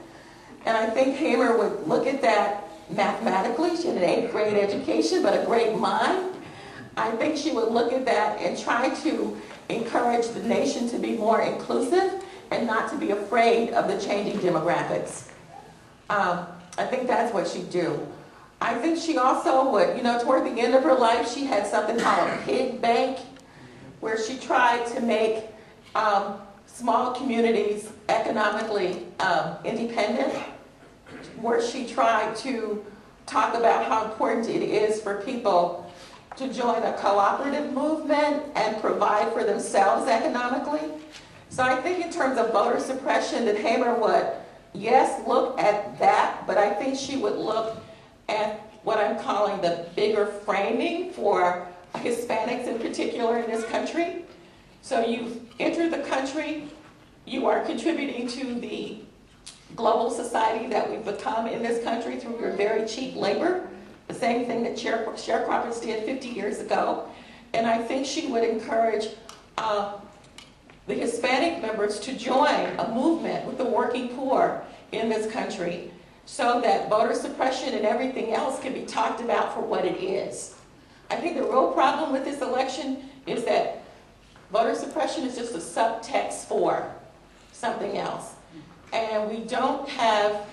And I think Hamer would look at that mathematically. She had an 8th grade education, but a great mind. I think she would look at that and try to encourage the nation to be more inclusive and not to be afraid of the changing demographics. I think that's what she'd do. I think she also would, toward the end of her life, she had something called a pig bank, where she tried to make small communities economically independent, where she tried to talk about how important it is for people to join a cooperative movement and provide for themselves economically. So I think in terms of voter suppression, that Hamer would, yes, look at that, but I think she would look at what I'm calling the bigger framing for Hispanics in particular in this country. So you've entered the country, you are contributing to the global society that we've become in this country through your very cheap labor, the same thing that sharecroppers did 50 years ago. And I think she would encourage the Hispanic members to join a movement with the working poor in this country so that voter suppression and everything else can be talked about for what it is. I think the real problem with this election is that voter suppression is just a subtext for something else. And we don't have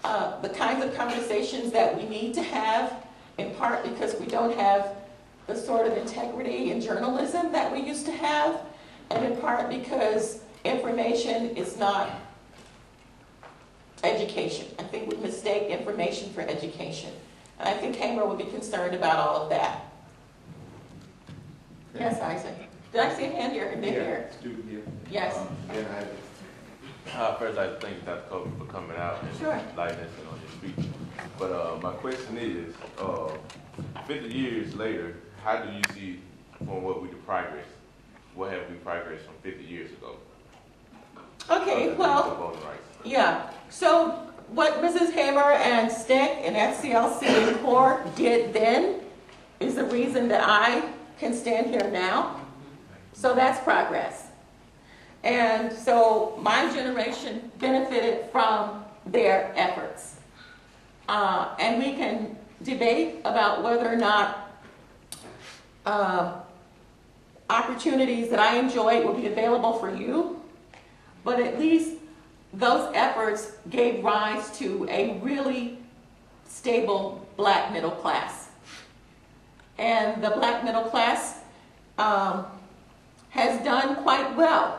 the kinds of conversations that we need to have, in part because we don't have the sort of integrity in journalism that we used to have, and in part because information is not education. I think we mistake information for education. And I think Hamer would be concerned about all of that. Yes, Isaac. Did I see a hand here? Here. Student here. Yes. First, I thank Dr. Kobe for coming out and Sure. enlightening us on his speech. But my question is, 50 years later, how do you see from what we did progress? What have we progressed from 50 years ago? Okay, well, voting rights? yeah. So what Mrs. Hamer and STIC and FCLC and CORE did then is the reason that I can stand here now. So that's progress. And so my generation benefited from their efforts. And we can debate about whether or not opportunities that I enjoyed will be available for you, but at least those efforts gave rise to a really stable black middle class. And the black middle class has done quite well.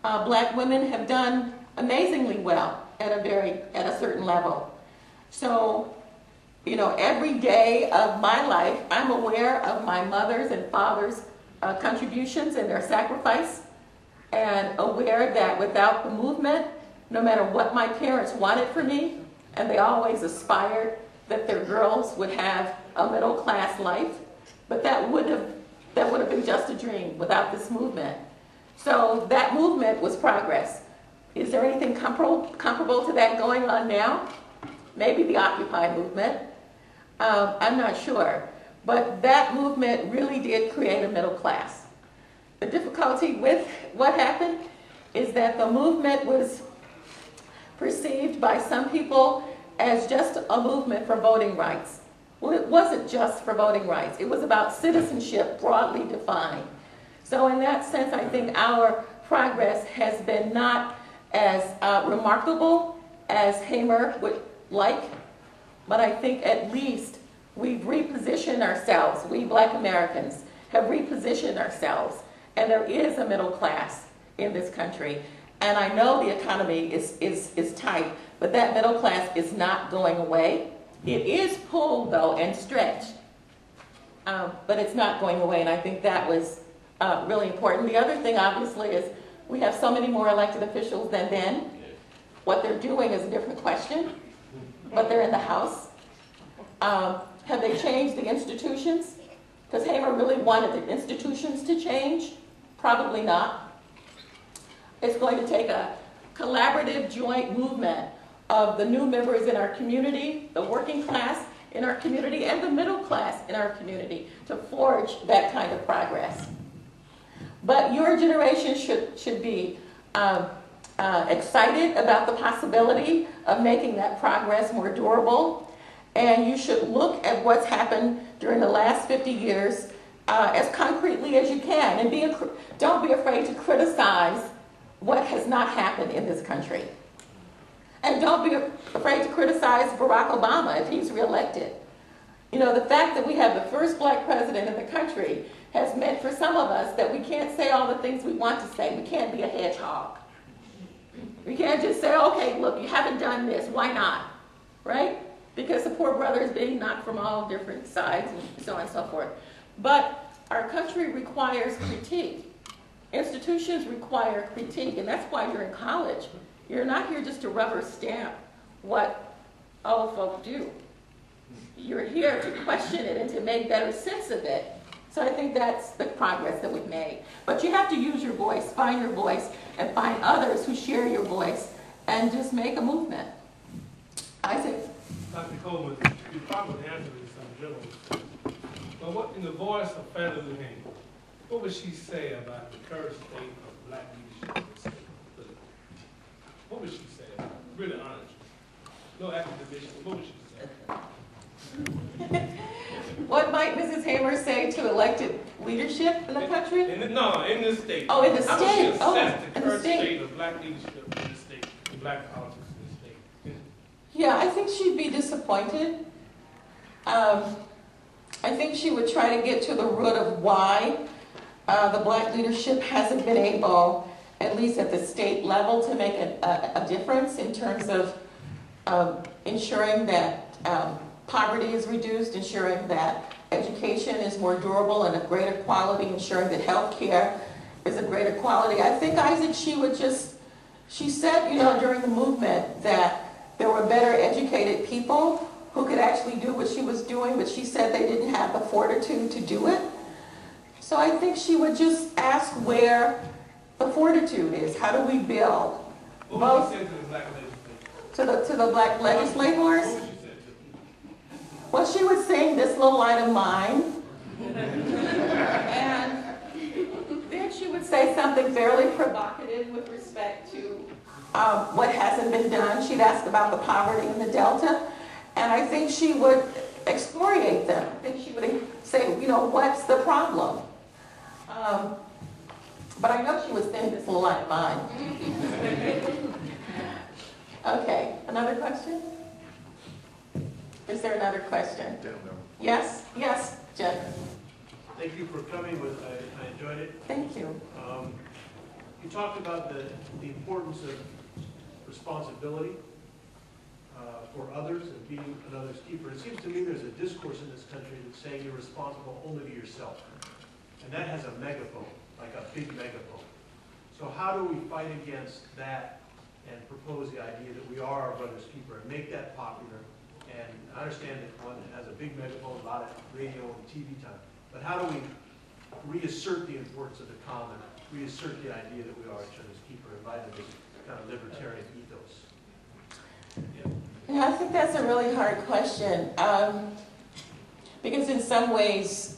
Black women have done amazingly well at a certain level. So, you know, every day of my life, I'm aware of my mother's and father's contributions and their sacrifice, and aware that without the movement, no matter what my parents wanted for me, and they always aspired that their girls would have a middle class life, but that would have been just a dream without this movement. So that movement was progress. Is there anything comparable to that going on now? Maybe the Occupy movement. I'm not sure. But that movement really did create a middle class. The difficulty with what happened is that the movement was perceived by some people as just a movement for voting rights. Well, it wasn't just for voting rights. It was about citizenship broadly defined. So in that sense, I think our progress has been not as remarkable as Hamer would like, but I think at least we've repositioned ourselves. We Black Americans have repositioned ourselves, and there is a middle class in this country. And I know the economy is tight, but that middle class is not going away. It is pulled, though, and stretched, but it's not going away, and I think that was really important. The other thing, obviously, is we have so many more elected officials than then. What they're doing is a different question, but they're in the House. Have they changed the institutions? Because Hamer really wanted the institutions to change? Probably not. It's going to take a collaborative joint movement of the new members in our community, the working class in our community, and the middle class in our community to forge that kind of progress. But your generation should be excited about the possibility of making that progress more durable. And you should look at what's happened during the last 50 years as concretely as you can. And don't be afraid to criticize what has not happened in this country. And don't be afraid to criticize Barack Obama if he's reelected. You know, the fact that we have the first black president in the country has meant for some of us that we can't say all the things we want to say. We can't be a hedgehog. We can't just say, okay, look, you haven't done this, why not? Right? Because the poor brother is being knocked from all different sides and so on and so forth. But our country requires critique. Institutions require critique, and that's why you're in college. You're not here just to rubber stamp what all folk do. You're here to question it and to make better sense of it. So I think that's the progress that we've made. But you have to use your voice, find your voice, and find others who share your voice, and just make a movement. Isaac? Dr. Coleman, you probably answered this in general. But what, in the voice of Fannie Lou Hamer, what would she say about the current state of black leadership in the state? What would she say about it? Really honest. No academician, what would she say? What might Mrs. Hamer say to elected leadership in the country? In this state. Oh, in the How would she state. assess Oh, the in the current state. state of black leadership in the state, and black politics in the state? Yeah, I think she'd be disappointed. I think she would try to get to the root of why the black leadership hasn't been able, at least at the state level, to make a difference in terms of ensuring that poverty is reduced, ensuring that education is more durable and of greater quality, ensuring that health care is of greater quality. I think, Isaac, she said, you know, during the movement that there were better educated people who could actually do what she was doing, but she said they didn't have the fortitude to do it. So I think she would just ask where the fortitude is. How do we build? What would she say to the black legislators? To the black legislators? What would she say to them? Well, she would sing This Little Light of Mine. And then she would would say something fairly provocative with respect to what hasn't been done. She'd ask about the poverty in the Delta, and I think she would excoriate them. I think she would say, you know, what's the problem? But I know she was thinking this little like mine. Okay, another question? Is there another question? Yes, yes, Jen. Thank you for coming. I enjoyed it. Thank you. You talked about the importance of responsibility for others and being another's keeper. It seems to me there's a discourse in this country that's saying you're responsible only to yourself. And that has a megaphone, like a big megaphone. So how do we fight against that and propose the idea that we are our brother's keeper and make that popular? And I understand that one has a big megaphone, a lot of radio and TV time. But how do we reassert the importance of the common, reassert the idea that we are each other's keeper in light of this kind of libertarian ethos? Yeah, I think that's a really hard question. Because in some ways,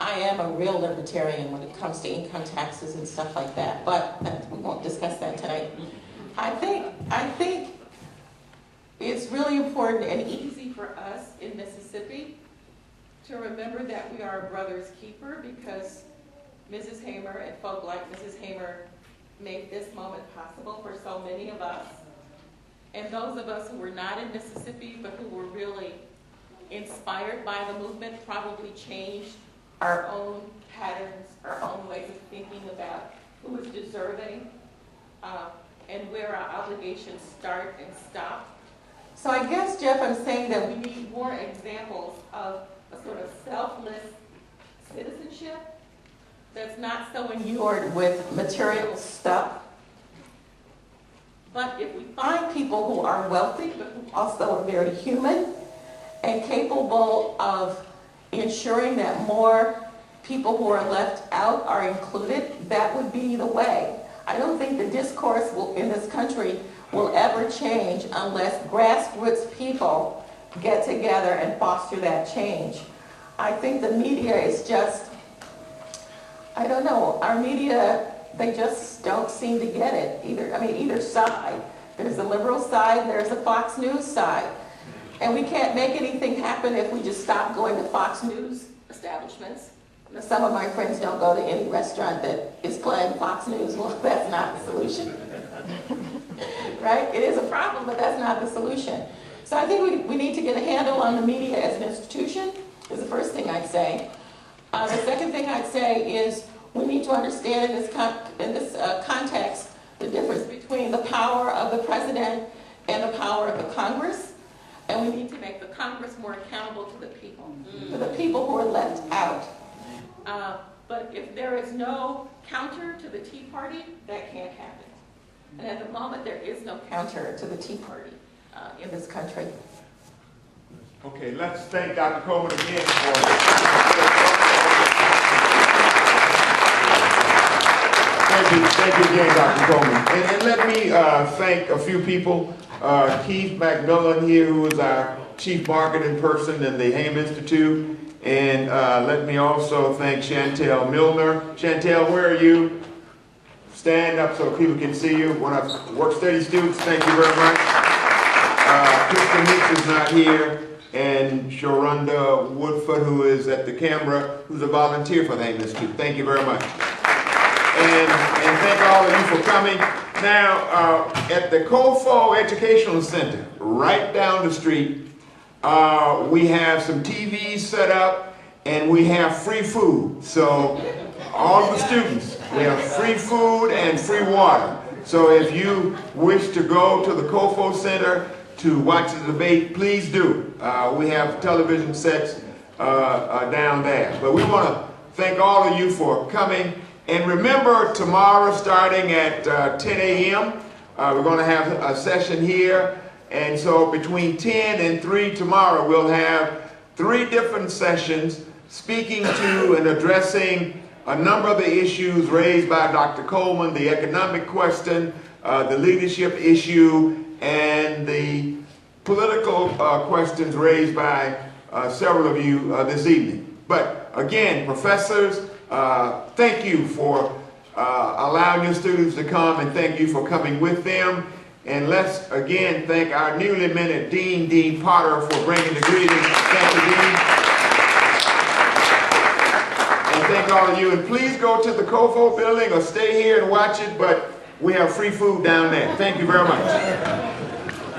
I am a real libertarian when it comes to income taxes and stuff like that. But we won't discuss that tonight. I think it's really important and easy for us in Mississippi to remember that we are a brother's keeper because Mrs. Hamer and folk like Mrs. Hamer made this moment possible for so many of us. And those of us who were not in Mississippi but who were really inspired by the movement probably changed our own patterns, our own ways of thinking about who is deserving and where our obligations start and stop. So I guess, Jeff, I'm saying that we need more examples of a sort of selfless citizenship that's not so inured with material stuff. But if we find people who are wealthy, but who also are very human and capable of ensuring that more people who are left out are included, that would be the way. I don't think the discourse in this country will ever change unless grassroots people get together and foster that change. I think the media is just, I don't know, our media, they just don't seem to get it either side. There's the liberal side, there's the Fox News side. And we can't make anything happen if we just stop going to Fox News establishments. Some of my friends don't go to any restaurant that is playing Fox News. Well, that's not the solution. Right? It is a problem, but that's not the solution. So I think we need to get a handle on the media as an institution, is the first thing I'd say. The second thing I'd say is we need to understand in this context the difference between the power of the president and the power of the Congress. And we need to make the Congress more accountable to the people, to the people who are left out. But if there is no counter to the Tea Party, that can't happen. And at the moment, there is no counter to the Tea Party in this country. Okay, let's thank Dr. Coleman again for Thank you again, Dr. Coleman. And let me thank a few people. Keith McMillan here, who is our chief marketing person in the Haim Institute. And let me also thank Chantel Milner. Chantel, where are you? Stand up so people can see you. One of our work study students, thank you very much. Kristen Hicks is not here. And Sharonda Woodford, who is at the camera, who's a volunteer for the Haim Institute. Thank you very much. And thank all of you for coming. Now, at the COFO Educational Center, right down the street, we have some TVs set up, and we have free food. So, all of the students, we have free food and free water. So, if you wish to go to the COFO Center to watch the debate, please do. We have television sets down there. But we want to thank all of you for coming. And remember, tomorrow, starting at 10 a.m., we're going to have a session here. And so between 10 and 3 tomorrow, we'll have 3 different sessions speaking to and addressing a number of the issues raised by Dr. Coleman, the economic question, the leadership issue, and the political questions raised by several of you this evening. But again, professors, thank you for allowing your students to come, and thank you for coming with them. And let's again thank our newly minted Dean, Dean Potter, for bringing the greetings. Thank you, Dean. And thank all of you. And please go to the COFO building or stay here and watch it, but we have free food down there. Thank you very much.